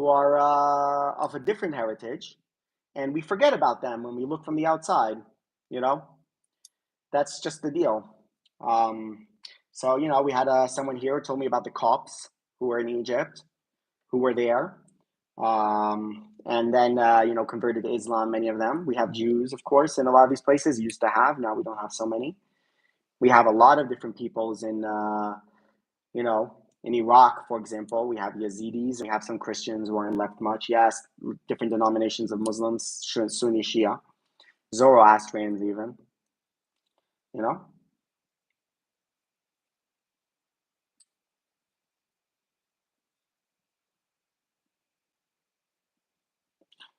are of a different heritage, and we forget about them when we look from the outside. You know, that's just the deal. So we had someone here who told me about the Copts who were in Egypt, who were there, and then converted to Islam. Many of them. We have Jews, of course, in a lot of these places. Used to have. Now we don't have so many. We have a lot of different peoples in Iraq, for example. We have Yazidis. We have some Christians who aren't left much. Yes, different denominations of Muslims, Sunni, Shia, Zoroastrians, even. You know.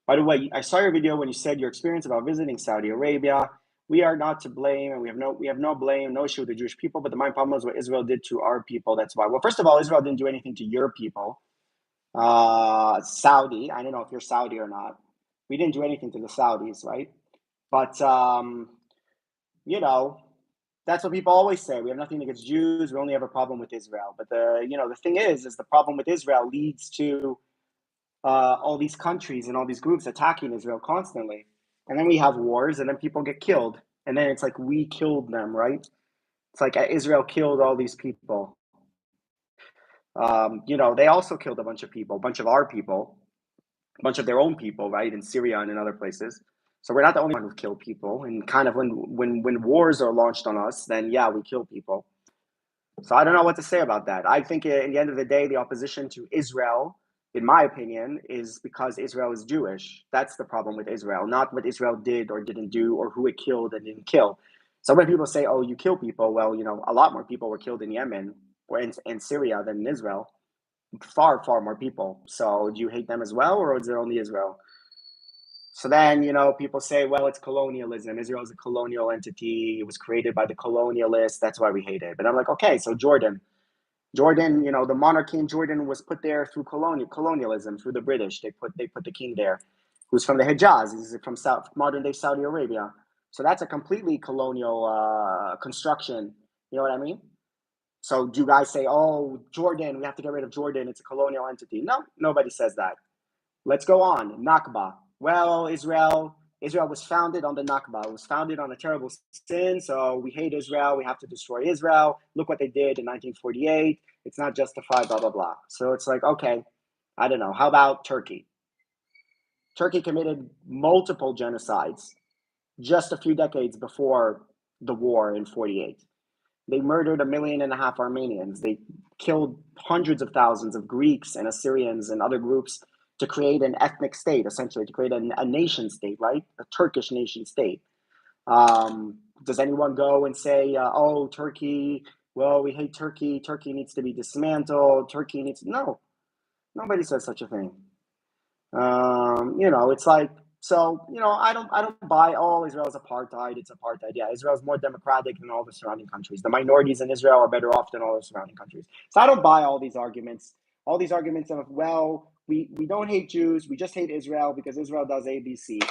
By the way, I saw your video when you said your experience about visiting Saudi Arabia. We are not to blame, and we have no blame, no issue with the Jewish people. But the main problem is what Israel did to our people. That's why. Well, first of all, Israel didn't do anything to your people. Saudi. I don't know if you're Saudi or not. We didn't do anything to the Saudis, right? But you know, that's what people always say. We have nothing against Jews. We only have a problem with Israel. But the thing is the problem with Israel leads to all these countries and all these groups attacking Israel constantly, and then we have wars, and then people get killed, and then it's like we killed them, right? It's like Israel killed all these people. They also killed a bunch of people, a bunch of our people, a bunch of their own people, right, in Syria and in other places. So we're not the only one who kill people. And kind of when wars are launched on us, then yeah, we kill people. So I don't know what to say about that. I think in the end of the day, the opposition to Israel, in my opinion, is because Israel is Jewish. That's the problem with Israel, not what Israel did or didn't do or who it killed and didn't kill. So when people say, "Oh, you kill people," well, a lot more people were killed in Yemen or in Syria than in Israel. Far, far more people. So do you hate them as well, or is it only Israel? So then, people say, well, it's colonialism. Israel is a colonial entity. It was created by the colonialists. That's why we hate it. But I'm like, okay, so Jordan, the monarchy in Jordan was put there through colonialism, through the British. They put the king there, who's from the Hijaz. He's from modern day Saudi Arabia. So that's a completely colonial construction. You know what I mean? So do you guys say, oh, Jordan, we have to get rid of Jordan. It's a colonial entity? No, nobody says that. Let's go on. Nakba. Well, Israel was founded on the Nakba. It was founded on a terrible sin. So we hate Israel. We have to destroy Israel. Look what they did in 1948. It's not justified, blah, blah, blah. So it's like, okay, I don't know. How about Turkey? Turkey committed multiple genocides just a few decades before the war in 48. They murdered 1.5 million Armenians. They killed hundreds of thousands of Greeks and Assyrians and other groups to create an ethnic state, essentially, to create a nation state, right? A Turkish nation state. Does anyone go and say, oh, Turkey, well, we hate Turkey. Turkey needs to be dismantled. Turkey needs. No, nobody says such a thing. It's like, so, I don't buy, oh, Israel's apartheid. It's apartheid. Yeah, Israel's more democratic than all the surrounding countries. The minorities in Israel are better off than all the surrounding countries. So I don't buy all these arguments. All these arguments of, well, we don't hate Jews. We just hate Israel because Israel does A, B, C.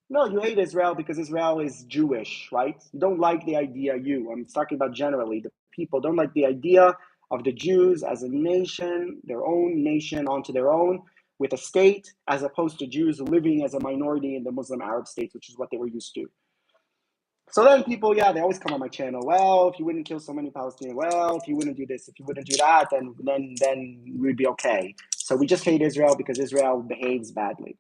No, you hate Israel because Israel is Jewish, right? You don't like the idea, I'm talking about generally. The people don't like the idea of the Jews as a nation, their own nation onto their own, with a state, as opposed to Jews living as a minority in the Muslim Arab states, which is what they were used to. So then people, yeah, they always come on my channel. Well, if you wouldn't kill so many Palestinians, well, if you wouldn't do this, if you wouldn't do that, then we'd be okay. So we just hate Israel because Israel behaves badly.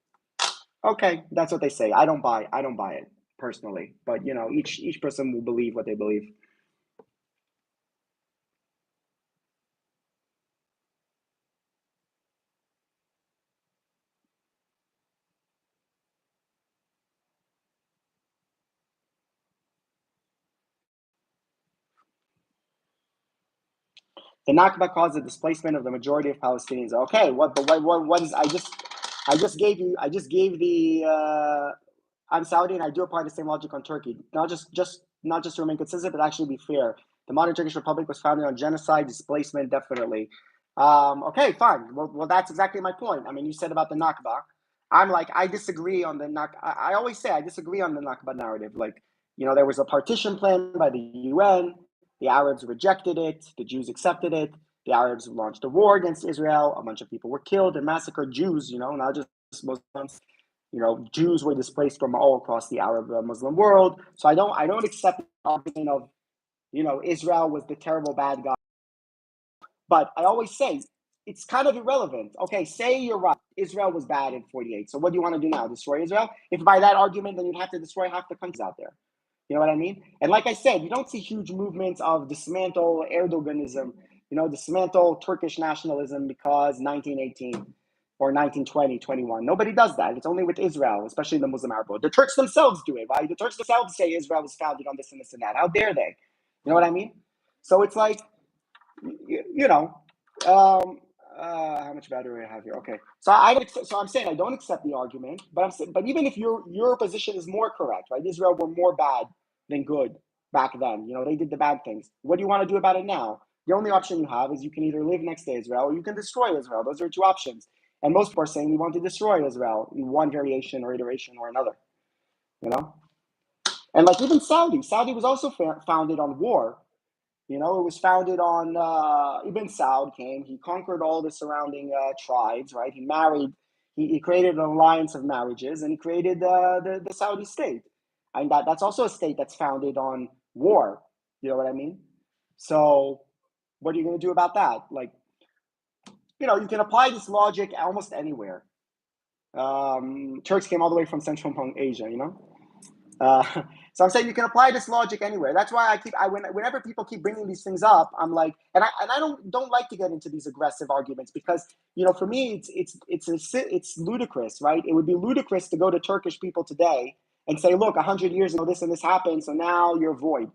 Okay, that's what they say. I don't buy it personally, but each person will believe what they believe. The Nakba caused the displacement of the majority of Palestinians. Okay, what is I just gave the I'm Saudi and I do apply the same logic on Turkey. Not just to remain consistent, but actually be fair. The modern Turkish Republic was founded on genocide, displacement, definitely. Okay, fine. Well, that's exactly my point. I mean, you said about the Nakba. I'm like, I disagree on the Nakba. I always say I disagree on the Nakba narrative. Like, there was a partition plan by the UN. The Arabs rejected it. The Jews accepted it. The Arabs launched a war against Israel. A bunch of people were killed and massacred. Jews, not just Muslims. Jews were displaced from all across the Arab Muslim world. So I don't accept the argument of, Israel was the terrible bad guy. But I always say it's kind of irrelevant. Okay, say you're right. Israel was bad in 48. So what do you want to do now? Destroy Israel? If by that argument, then you'd have to destroy half the countries out there. You know what I mean? And like I said, you don't see huge movements of dismantle Erdoganism, dismantle Turkish nationalism because 1918 or 1920, 21. Nobody does that. It's only with Israel, especially the Muslim Arab world. The Turks themselves do it, right? The Turks themselves say Israel was founded on this and this and that. How dare they? You know what I mean? So it's like, you know, how much battery I have here? Okay, so I'm saying I don't accept the argument, but but even if your position is more correct, right? Israel were more bad than good back then. They did the bad things. What do you want to do about it now? The only option you have is you can either live next to Israel or you can destroy Israel. Those are two options. And most people are saying we want to destroy Israel in one variation or iteration or another. You know, and like even Saudi was also founded on war. It was founded on Ibn Saud came. He conquered all the surrounding tribes, right? He married, he created an alliance of marriages, and he created the Saudi state. And that's also a state that's founded on war. You know what I mean? So what are you going to do about that? Like, you can apply this logic almost anywhere. Turks came all the way from Central Asia. Uh, so I'm saying you can apply this logic anywhere. That's why whenever people keep bringing these things up, I'm like, and I don't like to get into these aggressive arguments because for me it's ludicrous, right? It would be ludicrous to go to Turkish people today and say, look, 100 years ago this and this happened, so now you're void.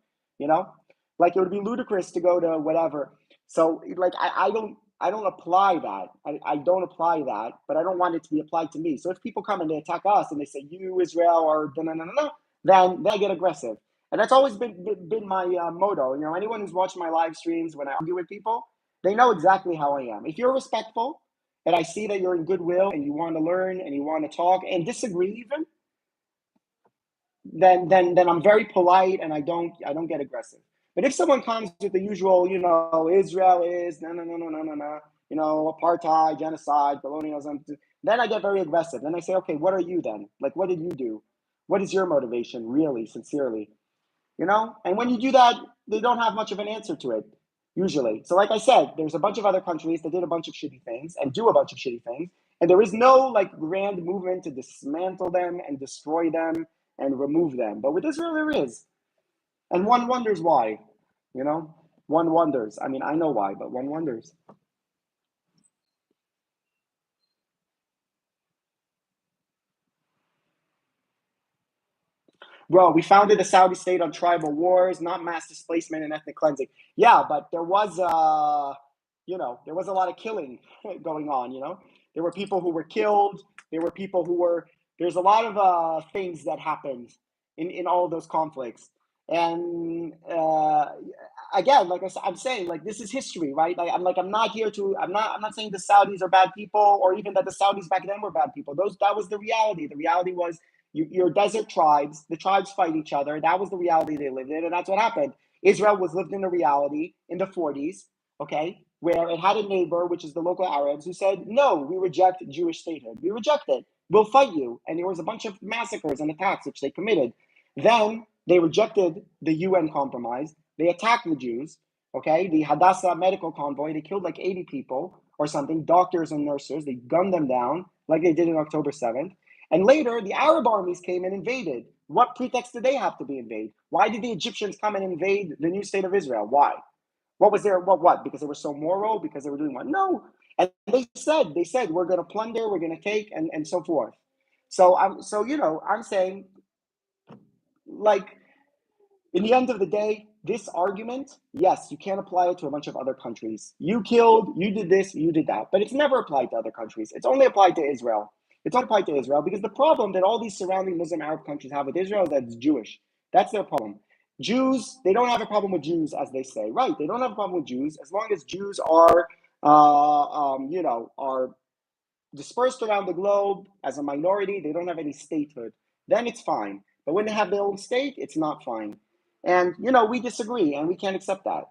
Like it would be ludicrous to go to whatever. So like I don't apply that. I don't apply that, but I don't want it to be applied to me. So if people come and they attack us and they say you Israel or no, then they get aggressive. And that's always been my motto. Anyone who's watched my live streams when I argue with people, they know exactly how I am. If you're respectful and I see that you're in goodwill and you want to learn and you want to talk and disagree even, then I'm very polite and I don't get aggressive. But if someone comes with the usual, Israel is no, apartheid, genocide, colonialism, Then I get very aggressive. Then I say, okay, what are you then? Like, what did you do? What is your motivation, really, sincerely? And when you do that, they don't have much of an answer to it, usually. So like I said, there's a bunch of other countries that did a bunch of shitty things and do a bunch of shitty things, and there is no like grand movement to dismantle them and destroy them and remove them. But with Israel, there is. And one wonders why. One wonders. I mean, I know why, but one wonders. Bro, we founded the Saudi state on tribal wars, not mass displacement and ethnic cleansing. Yeah, but there was a lot of killing going on. There were people who were killed. There were people who were. There's a lot of things that happened in all of those conflicts. And again, like I'm saying, like this is history, right? I'm not here to. I'm not saying the Saudis are bad people, or even that the Saudis back then were bad people. That was the reality. The reality was your desert tribes, the tribes fight each other. That was the reality they lived in, and that's what happened. Israel was lived in a reality in the 40s, okay, where it had a neighbor, which is the local Arabs, who said, no, we reject Jewish statehood. We reject it. We'll fight you. And there was a bunch of massacres and attacks, which they committed. Then they rejected the UN compromise. They attacked the Jews, okay, the Hadassah medical convoy. They killed like 80 people or something, doctors and nurses. They gunned them down like they did on October 7th. And later, the Arab armies came and invaded. What pretext did they have to be invaded? Why did the Egyptians come and invade the new state of Israel? Why? What was there? What? Because they were so moral? Because they were doing what? No. And they said, we're going to plunder, we're going to take, and so forth. So I'm saying, like, in the end of the day, this argument, yes, you can apply it to a bunch of other countries. You killed, you did this, you did that, but it's never applied to other countries. It's only applied to Israel. It's only applied to Israel because the problem that all these surrounding Muslim Arab countries have with Israel is that it's Jewish. That's their problem. Jews, they don't have a problem with Jews, as they say. Right? They don't have a problem with Jews as long as Jews are dispersed around the globe as a minority. They don't have any statehood. Then it's fine. But when they have their own state, it's not fine. And we disagree, and we can't accept that.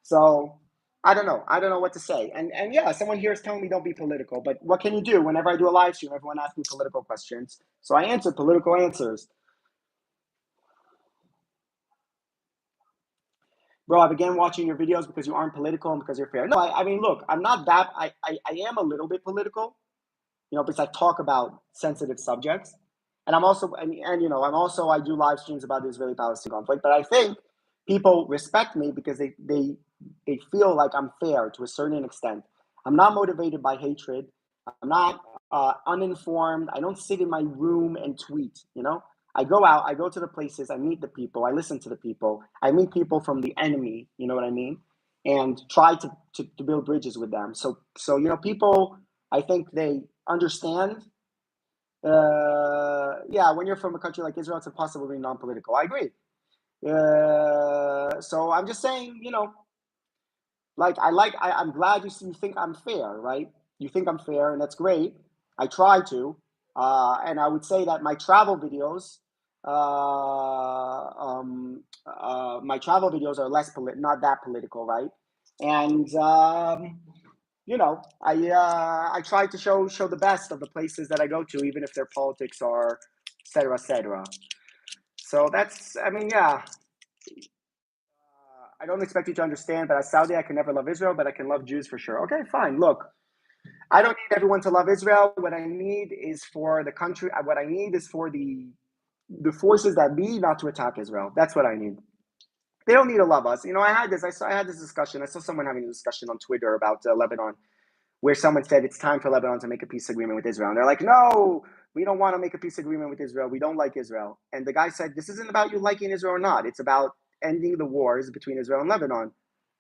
So I don't know. I don't know what to say. And yeah, someone here is telling me don't be political. But what can you do? Whenever I do a live stream, everyone asks me political questions, so I answer political answers. Bro, I began watching your videos because you aren't political and because you're fair. No, I mean, look, I'm not that. I am a little bit political, because I talk about sensitive subjects. And I'm also, I do live streams about the Israeli-Palestinian conflict. But I think people respect me because they feel like I'm fair to a certain extent. I'm not motivated by hatred. I'm not uninformed. I don't sit in my room and tweet. I go out, I go to the places, I meet the people, I listen to the people, I meet people from the enemy, you know what I mean? And try to build bridges with them. So people, I think they understand. Yeah, when you're from a country like Israel, it's impossible to be non-political. I agree. So I'm just saying, I'm glad you think I'm fair, right? You think I'm fair, and that's great. I try to, and I would say that my travel videos are not that political, right? And I try to show the best of the places that I go to, even if their politics are, etc., etc. So that's, I mean, yeah. I don't expect you to understand, but as Saudi, I can never love Israel, but I can love Jews for sure. Okay, fine. Look, I don't need everyone to love Israel. What I need is for the country. What I need is for the forces that be not to attack Israel. That's what I need. They don't need to love us. I had this discussion. I saw someone having a discussion on Twitter about Lebanon, where someone said it's time for Lebanon to make a peace agreement with Israel. And they're like, no, we don't want to make a peace agreement with Israel. We don't like Israel. And the guy said, this isn't about you liking Israel or not. It's about ending the wars between Israel and Lebanon.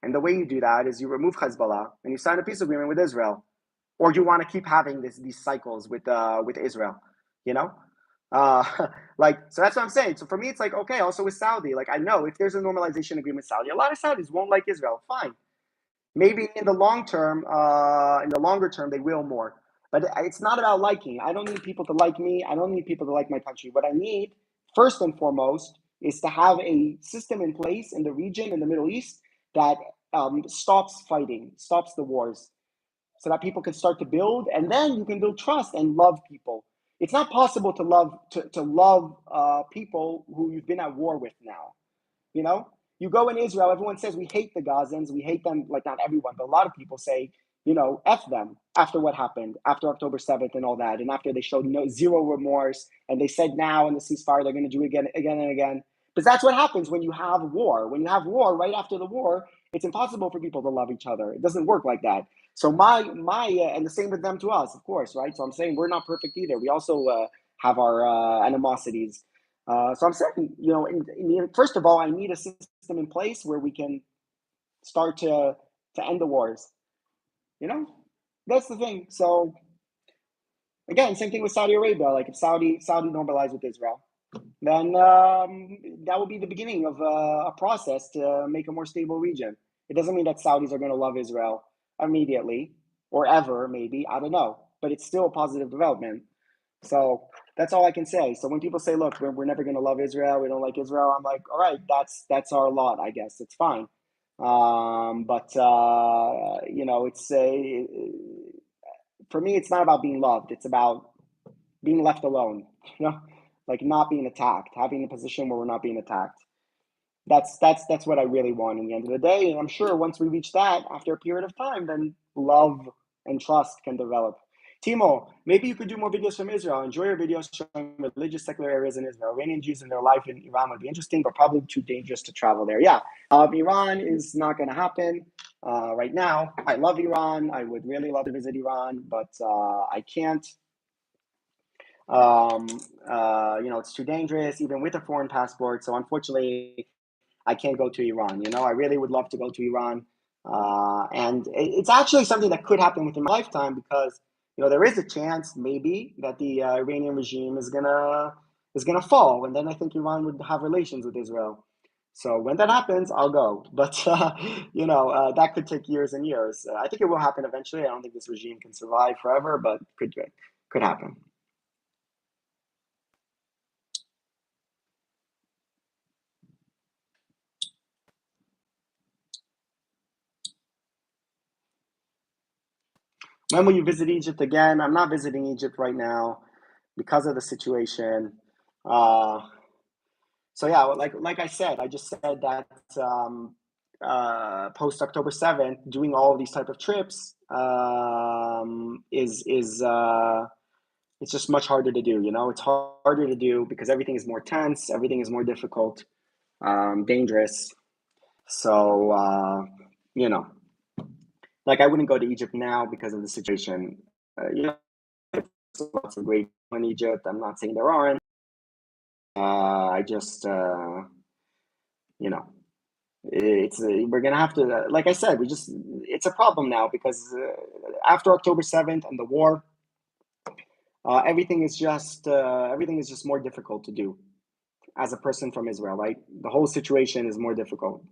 And the way you do that is you remove Hezbollah and you sign a peace agreement with Israel. Or do you want to keep having these cycles with Israel? You know? Uh, so that's what I'm saying. So for me, it's like, okay, also with Saudi, like I know if there's a normalization agreement with Saudi, a lot of Saudis won't like Israel. Fine. Maybe in the longer term, they will more. But it's not about liking. I don't need people to like me. I don't need people to like my country. What I need, first and foremost, is to have a system in place in the region, in the Middle East, that stops fighting, stops the wars, so that people can start to build, and then you can build trust and love people. It's not possible to love people who you've been at war with now. You know, you go in Israel, everyone says we hate the Gazans, we hate them. Like, not everyone, but a lot of people say, F them after what happened, after October 7th and all that. And after they showed zero remorse, and they said now in the ceasefire, they're going to do it again and again. Because that's what happens when you have war. When you have war, right after the war, it's impossible for people to love each other. It doesn't work like that. So and the same with them to us, of course, right? So I'm saying we're not perfect either. We also have our animosities. So I'm saying, first of all, I need a system in place where we can start to end the wars. That's the thing. So again, same thing with Saudi Arabia. Like, if Saudi normalized with Israel, then that will be the beginning of a process to make a more stable region. It doesn't mean that Saudis are going to love Israel immediately or ever, maybe. I don't know. But it's still a positive development. So that's all I can say. So when people say, look, we're never going to love Israel, we don't like Israel, I'm like, all right, that's our lot, I guess. It's fine. But it's for me, it's not about being loved. It's about being left alone, like not being attacked, having a position where we're not being attacked. That's what I really want in the end of the day. And I'm sure once we reach that, after a period of time, then love and trust can develop. Timo, maybe you could do more videos from Israel. Enjoy your videos showing religious secular areas in Israel. Iranian Jews and their life in Iran would be interesting, but probably too dangerous to travel there. Yeah, Iran is not going to happen right now. I love Iran. I would really love to visit Iran, but I can't. It's too dangerous, even with a foreign passport. So unfortunately, I can't go to Iran. I really would love to go to Iran. And it's actually something that could happen within my lifetime, because, there is a chance maybe that the Iranian regime is gonna fall. And then I think Iran would have relations with Israel. So when that happens, I'll go. But, that could take years and years. I think it will happen eventually. I don't think this regime can survive forever, but could happen. When will you visit Egypt again? I'm not visiting Egypt right now because of the situation. Uh, so yeah, like I said, I just said that post October 7th, doing all of these type of trips is it's just much harder to do. It's harder to do because everything is more tense, everything is more difficult, dangerous. So you know, like, I wouldn't go to Egypt now because of the situation. Lots of great people in Egypt. I'm not saying there aren't. I just, it's we're gonna have to. Like I said, it's a problem now because after October 7th and the war, everything is just more difficult to do as a person from Israel. Right, the whole situation is more difficult.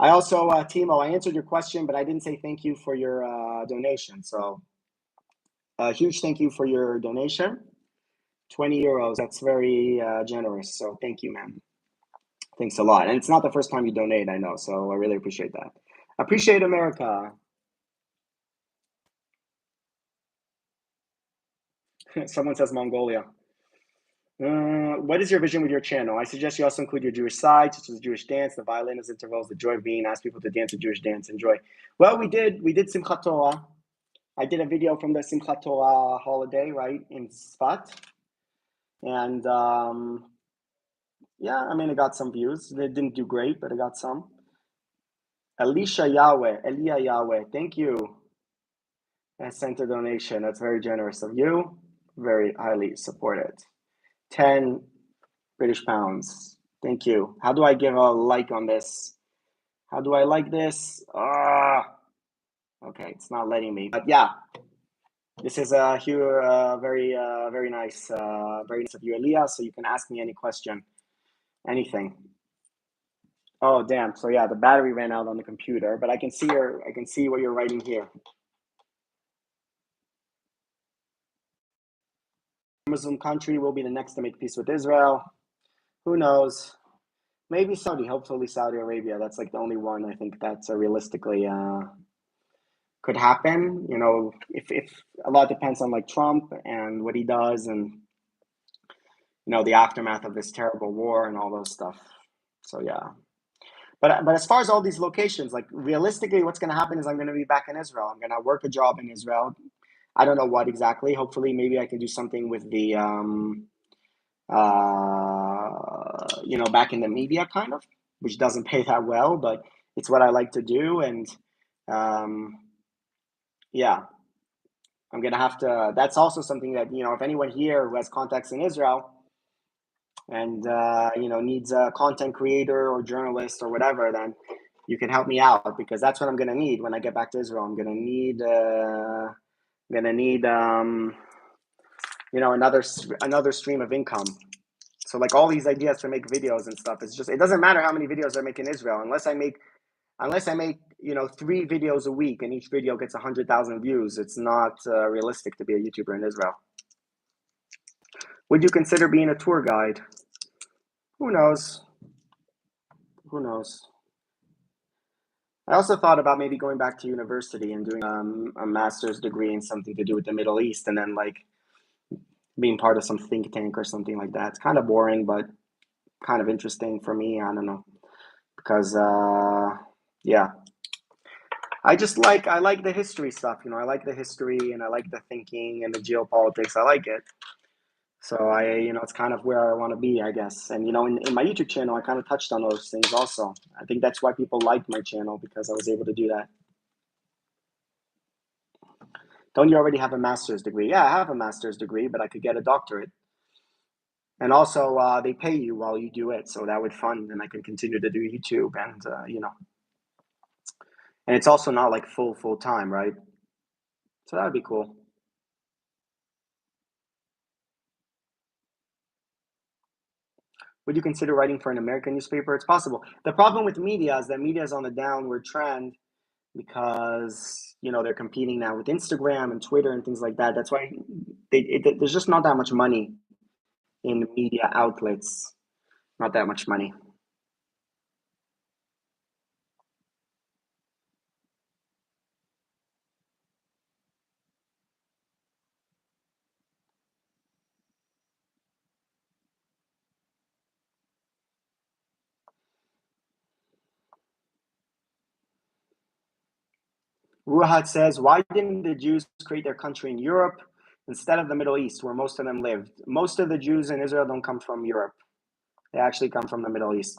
I also, Timo, I answered your question, but I didn't say thank you for your donation. So a huge thank you for your donation. 20 euros. That's very generous. So thank you, man. Thanks a lot. And it's not the first time you donate, I know. So I really appreciate that. Appreciate America. Someone says Mongolia. What is your vision with your channel? I suggest you also include your Jewish side, such as Jewish dance, the violin as intervals, the joy of being, ask people to dance a Jewish dance, enjoy. Well, we did Simchat Torah. I did a video from the Simchat Torah holiday, right, in Sfat. And yeah, I mean, it got some views. It didn't do great, but it got some. Elia Yahweh, thank you. And sent a donation. That's very generous of you. Very highly supported. 10 British pounds. Thank you. How do I give a like on this? How do I like this? Okay, it's not letting me. But yeah, this is a very very nice of you, Elia. So you can ask me any question, anything. Oh damn! So yeah, the battery ran out on the computer, but I can see what you're writing here. Muslim country will be the next to make peace with Israel. Who knows? Maybe Saudi. Hopefully Saudi Arabia. That's like the only one I think that's realistically could happen. If a lot depends on like Trump and what he does, and the aftermath of this terrible war and all those stuff. So yeah. But as far as all these locations, like realistically, what's going to happen is I'm going to be back in Israel. I'm going to work a job in Israel. I don't know what exactly. Hopefully, maybe I can do something with the back in the media kind of, which doesn't pay that well, but it's what I like to do. And um, yeah, I'm gonna have to. That's also something that if anyone here who has contacts in Israel and needs a content creator or journalist or whatever, then you can help me out, because that's what I'm gonna need when I get back to Israel. I'm gonna need another stream of income. So like all these ideas to make videos and stuff, it doesn't matter how many videos I make in Israel, unless I make 3 videos a week and each video gets 100,000 views. It's not realistic to be a YouTuber in Israel. Would you consider being a tour guide? Who knows? Who knows? I also thought about maybe going back to university and doing a master's degree in something to do with the Middle East, and then like being part of some think tank or something like that. It's kind of boring, but kind of interesting for me. I don't know, because yeah, I like the history stuff. I like the history and I like the thinking and the geopolitics. I like it. So it's kind of where I want to be, I guess. And in my YouTube channel, I kind of touched on those things also. I think that's why people like my channel, because I was able to do that. Don't you already have a master's degree? Yeah, I have a master's degree, but I could get a doctorate. And also, they pay you while you do it, so that would fund, and I can continue to do YouTube, and and it's also not like full time, right? So that would be cool. Would you consider writing for an American newspaper? It's possible. The problem with media is that media is on the downward trend, because they're competing now with Instagram and Twitter and things like that. That's why there's just not that much money in media outlets. Not that much money. Ruhat says, why didn't the Jews create their country in Europe instead of the Middle East, where most of them lived? Most of the Jews in Israel don't come from Europe. They actually come from the Middle East.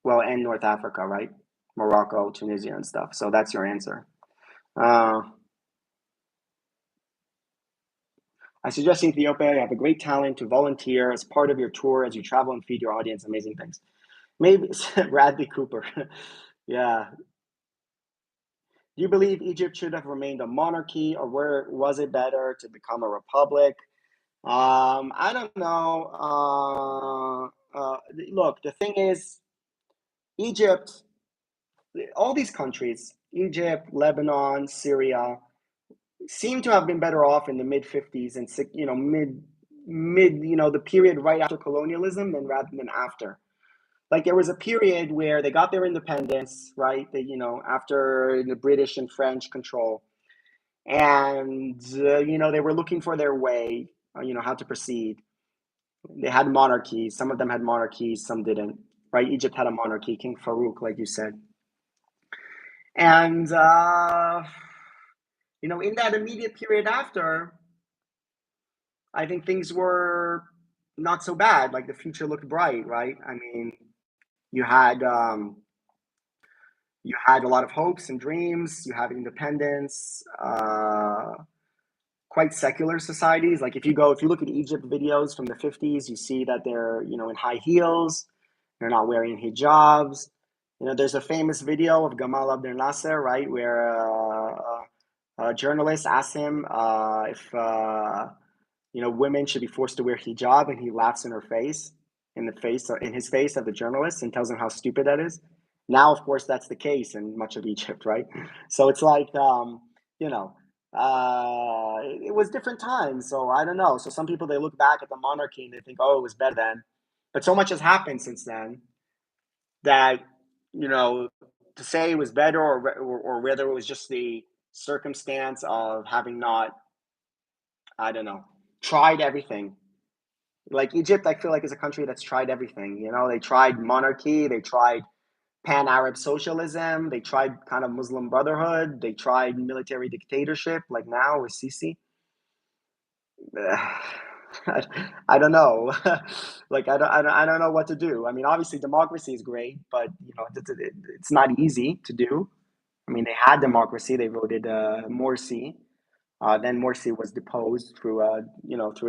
Well, and North Africa, right? Morocco, Tunisia, and stuff. So that's your answer. I suggest in Ethiopia, you have a great talent to volunteer as part of your tour as you travel and feed your audience amazing things. Maybe Bradley Cooper. Yeah. Do you believe Egypt should have remained a monarchy, or was it better to become a republic? I don't know. Look, the thing is, Egypt, all these countries, Egypt, Lebanon, Syria, seem to have been better off in the mid 50s and mid the period right after colonialism than rather than after. Like there was a period where they got their independence, right? After the British and French control, and they were looking for their way, how to proceed. They had monarchies. Some of them had monarchies, some didn't. Right? Egypt had a monarchy, King Farouk, like you said, and in that immediate period after, I think things were not so bad. Like the future looked bright, right? I mean, you had um, you had a lot of hopes and dreams. You had independence. Quite secular societies. Like if you look at Egypt videos from the 50s, you see that they're in high heels. They're not wearing hijabs. There's a famous video of Gamal Abdel Nasser, right, where a journalist asks him if women should be forced to wear hijab, and he laughs in his face of the journalist, and tells him how stupid that is. Now, of course, that's the case in much of Egypt, right? So it's like, you know, it was different times. So I don't know. So some people, they look back at the monarchy and they think, oh, it was better then. But so much has happened since then that, you know, to say it was better, or whether it was just the circumstance of having not, I don't know, tried everything. Like Egypt, I feel like is a country that's tried everything. They tried monarchy, they tried pan-Arab socialism, they tried kind of Muslim Brotherhood, they tried military dictatorship, like now with Sisi. I don't know. Like I don't know what to do. I mean, obviously democracy is great, but it's not easy to do. I mean, they had democracy. They voted Morsi. Then Morsi was deposed through a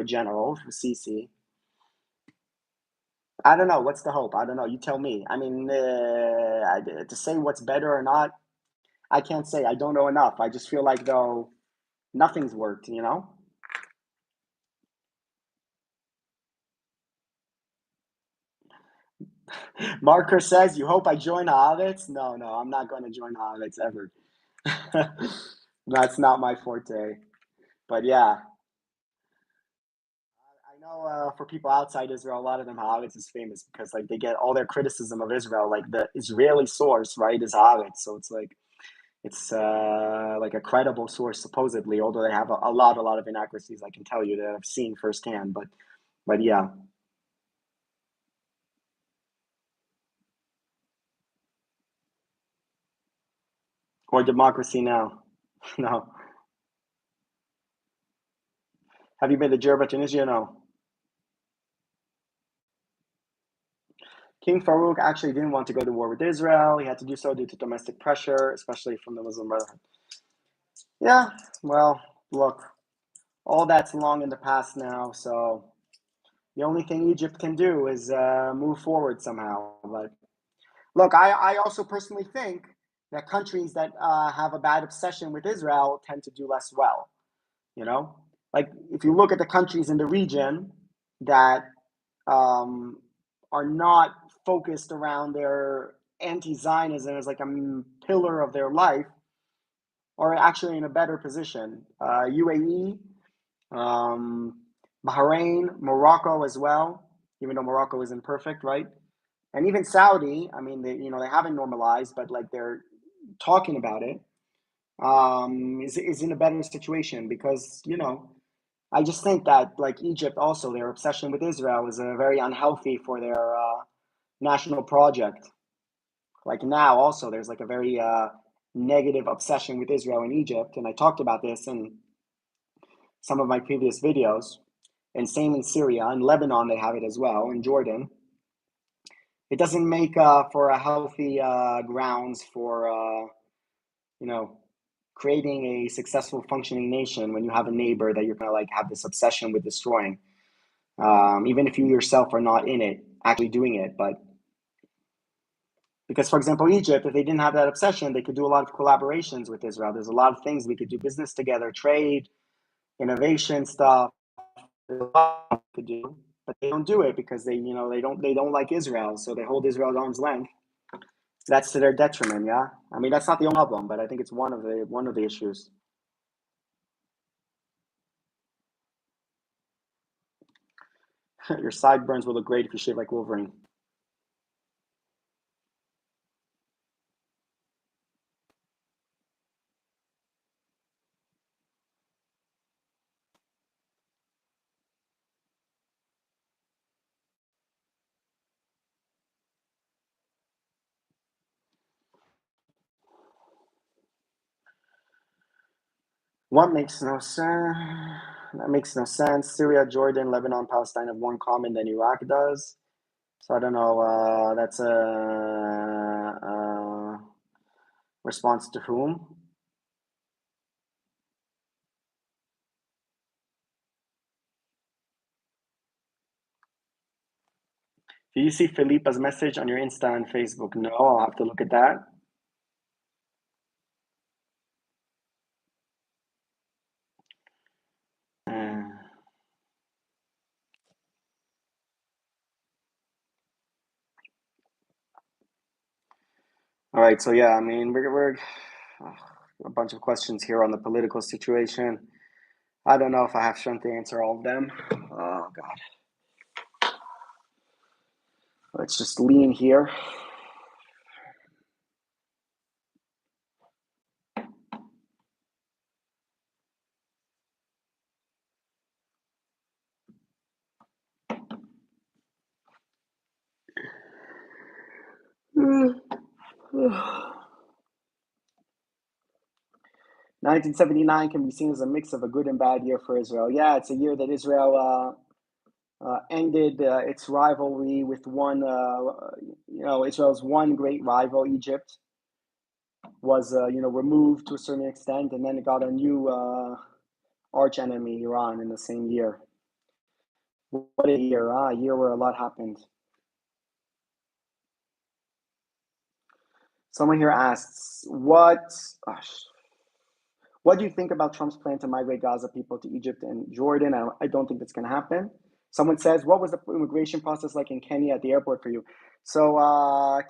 general, Sisi. I don't know. What's the hope? I don't know. You tell me. I mean, to say what's better or not, I can't say. I don't know enough. I just feel like though nothing's worked. Marker says, "You hope I join Haaretz?" No, no, I'm not going to join Haaretz ever. That's not my forte. But yeah, I know for people outside Israel, a lot of them Haaretz is famous because like they get all their criticism of Israel, like the Israeli source, right, is Haaretz. So it's like like a credible source supposedly, although they have a lot of inaccuracies. I can tell you that I've seen firsthand. But yeah, or democracy now. No, have you been to Jerba, Tunisia? No. King Farouk actually didn't want to go to war with Israel. He had to do so due to domestic pressure, especially from the Muslim Brotherhood. Yeah, well, look, all that's long in the past now. So the only thing Egypt can do is move forward somehow. But look, I also personally think that countries that have a bad obsession with Israel tend to do less well. You know, like if you look at the countries in the region that um, are not focused around their anti-Zionism as like a pillar of their life, are actually in a better position. UAE, um, Bahrain, Morocco as well, even though Morocco isn't perfect, right? And even Saudi. I mean, they haven't normalized, but like they're talking about it. Is in a better situation because I just think that like Egypt also their obsession with Israel is very unhealthy for their national project. Like now also there's like a very negative obsession with Israel in Egypt, and I talked about this in some of my previous videos. And same in Syria and Lebanon, they have it as well. In Jordan, it doesn't make for a healthy grounds for you know creating a successful functioning nation when you have a neighbor that you're gonna like have this obsession with destroying. Even if you yourself are not in it, actually doing it, but because, for example, Egypt, if they didn't have that obsession, they could do a lot of collaborations with Israel. There's a lot of things we could do business together, trade, innovation stuff. There's a lot we could do, but they don't do it because they don't like Israel, so they hold Israel at arm's length. That's to their detriment. Yeah, I mean that's not the only problem, but I think it's one of the issues. Your sideburns will look great if you shave like Wolverine. What makes no sense? That makes no sense. Syria, Jordan, Lebanon, Palestine have more in common than Iraq does. So I don't know. That's a response to whom? Do you see Felipa's message on your Insta and Facebook? No, I'll have to look at that. Uh, all right. So yeah, I mean, we're a bunch of questions here on the political situation. I don't know if I have strength to answer all of them. Oh God, let's just lean here. "1979 can be seen as a mix of a good and bad year for Israel." Yeah, it's a year that Israel ended its rivalry with Israel's one great rival, Egypt, was removed to a certain extent, and then it got a new arch enemy, Iran, in the same year. What a year! A year where a lot happened. Someone here asks, what do you think about Trump's plan to migrate Gaza people to Egypt and Jordan? I don't think that's going to happen. Someone says, what was the immigration process like in Kenya at the airport for you? So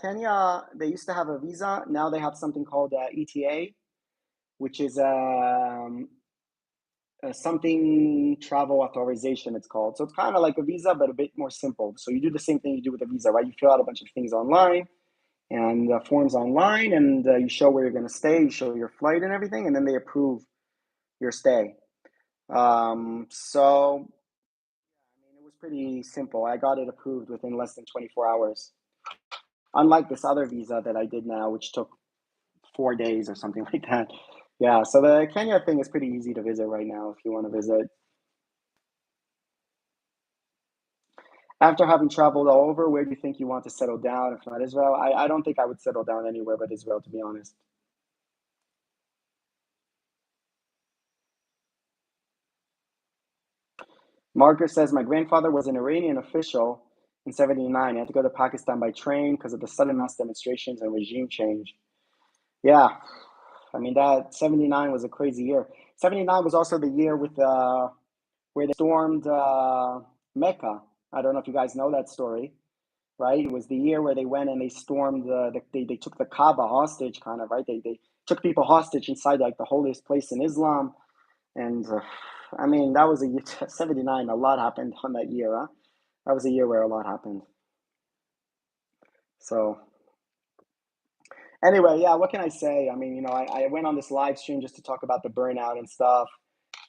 Kenya, they used to have a visa. Now they have something called ETA, which is something travel authorization, it's called. So it's kind of like a visa, but a bit more simple. So you do the same thing you do with a visa, right? You fill out a bunch of things online and forms online, and you show where you're going to stay, you show your flight and everything, and then they approve your stay. So I mean, it was pretty simple. I got it approved within less than 24 hours. Unlike this other visa that I did now, which took 4 days or something like that. Yeah, so the Kenya thing is pretty easy to visit right now if you want to visit. After having traveled all over, where do you think you want to settle down if not Israel? I don't think I would settle down anywhere but Israel, to be honest. Marcus says, my grandfather was an Iranian official in 79. He had to go to Pakistan by train because of the sudden mass demonstrations and regime change. Yeah, I mean, that 79 was a crazy year. 79 was also the year with where they stormed Mecca. I don't know if you guys know that story, right? It was the year where they went and they stormed they took the Kaaba hostage, kind of, right? They took people hostage inside like the holiest place in Islam, and I mean that was a year, 79. A lot happened on that year, huh? That was a year where a lot happened. So anyway, yeah, what can I say? I mean, I went on this live stream just to talk about the burnout and stuff.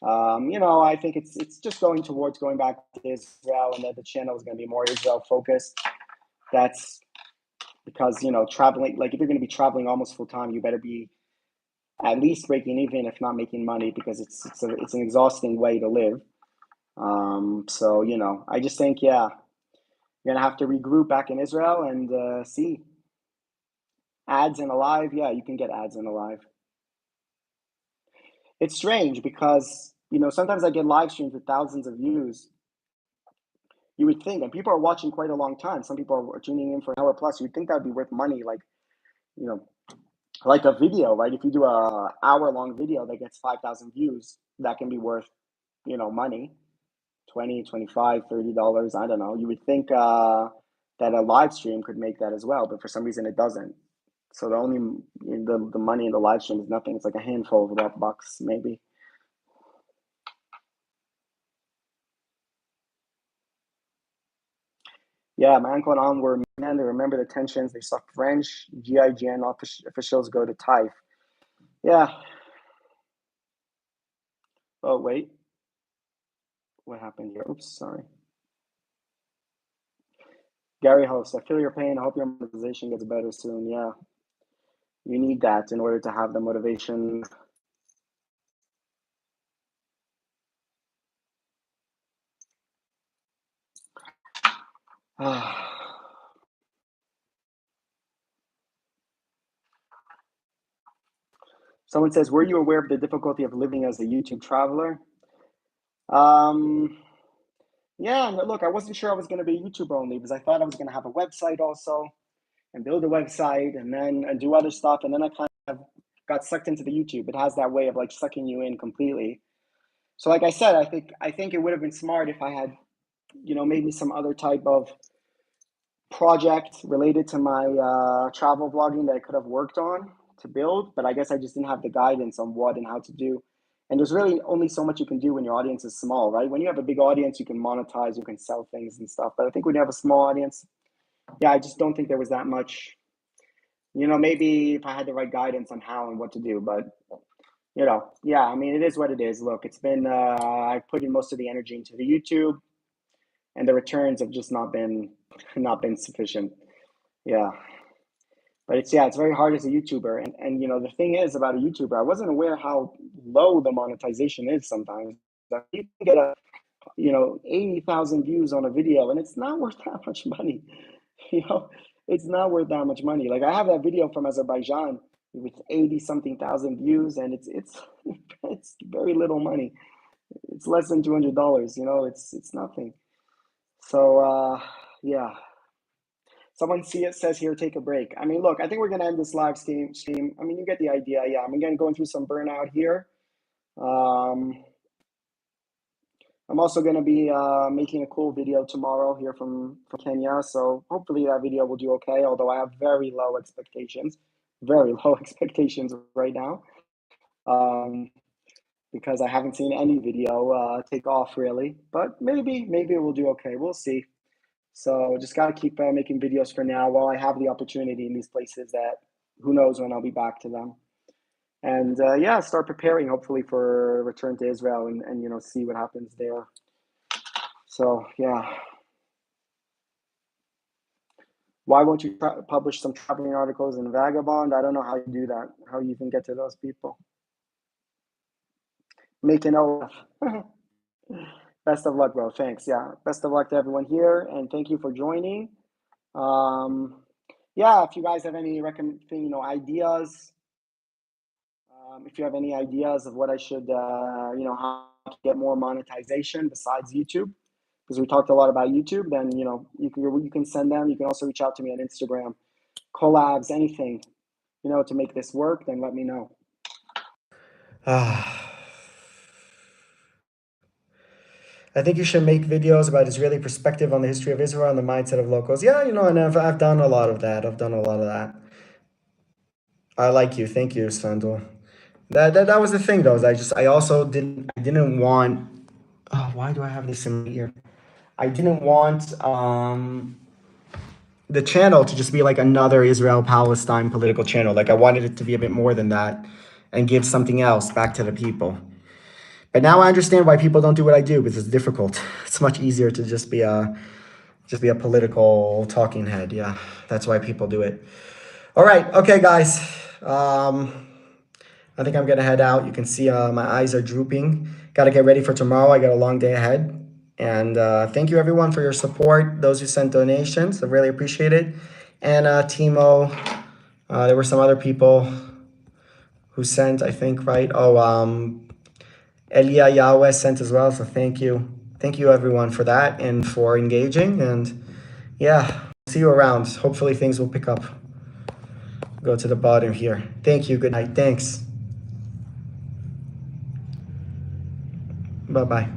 I think it's just going towards going back to Israel, and that the channel is going to be more Israel focused. That's because traveling, like if you're going to be traveling almost full time, you better be at least breaking even, if not making money, because it's an exhausting way to live. So I just think, yeah, you're gonna have to regroup back in Israel and see ads in Alive. Yeah, you can get ads in Alive. It's strange because sometimes I get live streams with thousands of views. You would think, and people are watching quite a long time. Some people are tuning in for an hour plus. You'd think that would be worth money, you know, like a video, right? If you do a hour-long video that gets 5,000 views, that can be worth, money, 20, 25, $30. I don't know. You would think that a live stream could make that as well, but for some reason it doesn't. So the money in the live stream is nothing. It's like a handful of bucks, maybe. Yeah, my uncle and aunt were men. They remember the tensions. They saw French GIGN officials go to Taif. Yeah. Oh, wait. What happened here? Oops, sorry. Gary host, I feel your pain. I hope your monetization gets better soon. Yeah. You need that in order to have the motivation. Someone says, were you aware of the difficulty of living as a YouTube traveler? Um, yeah, look, I wasn't sure I was going to be a YouTuber only because I thought I was going to have a website also and build a website and then do other stuff. And then I kind of got sucked into the YouTube. It has that way of like sucking you in completely. So like I said, I think it would have been smart if I had, maybe some other type of project related to my travel vlogging that I could have worked on to build, but I guess I just didn't have the guidance on what and how to do. And there's really only so much you can do when your audience is small, right? When you have a big audience, you can monetize, you can sell things and stuff. But I think when you have a small audience, yeah, I just don't think there was that much. Maybe if I had the right guidance on how and what to do, but yeah, I mean, it is what it is. Look, it's been I've put in most of the energy into the YouTube, and the returns have just not been sufficient. Yeah. But it's, yeah, it's very hard as a YouTuber. And the thing is about a YouTuber, I wasn't aware how low the monetization is sometimes. You can get 80,000 views on a video, and it's not worth that much money. You know, it's not worth that much money. Like I have that video from Azerbaijan with 80 something thousand views, and it's it's very little money. It's less than $200. It's nothing. So yeah. Someone see it says here, take a break. I mean, look, I think we're gonna end this live stream. I mean, you get the idea. Yeah, I'm again going through some burnout here. I'm also going to be making a cool video tomorrow here from Kenya. So hopefully that video will do okay, although I have very low expectations right now, because I haven't seen any video take off really. But maybe it will do okay. We'll see. So just got to keep making videos for now while I have the opportunity in these places that who knows when I'll be back to them. And yeah, start preparing hopefully for return to Israel and see what happens there. So yeah. Why won't you publish some traveling articles in Vagabond? I don't know how you do that. How you even get to those people? Make an OF. Best of luck, bro. Thanks. Yeah. Best of luck to everyone here, and thank you for joining. Yeah. If you guys have any ideas, if you have any ideas of what I should, how to get more monetization besides YouTube, because we talked a lot about YouTube, then you can send them. You can also reach out to me on Instagram, collabs, anything, to make this work. Then let me know. I think you should make videos about Israeli perspective on the history of Israel and the mindset of locals. Yeah, and I've done a lot of that. I like you. Thank you, Sandal. That was the thing though. Is I also didn't want. Oh, why do I have this in my ear? I didn't want the channel to just be like another Israel Palestine political channel. Like I wanted it to be a bit more than that, and give something else back to the people. But now I understand why people don't do what I do, because it's difficult. It's much easier to just be a political talking head. Yeah, that's why people do it. All right, okay, guys. I think I'm gonna head out. You can see my eyes are drooping. Got to get ready for tomorrow. I got a long day ahead. And thank you everyone for your support. Those who sent donations, I really appreciate it. And Timo, there were some other people who sent, I think, right? Oh, Elia Yahweh sent as well. So thank you. Thank you everyone for that and for engaging. And yeah, see you around. Hopefully things will pick up. Go to the bottom here. Thank you. Good night. Thanks. Bye-bye.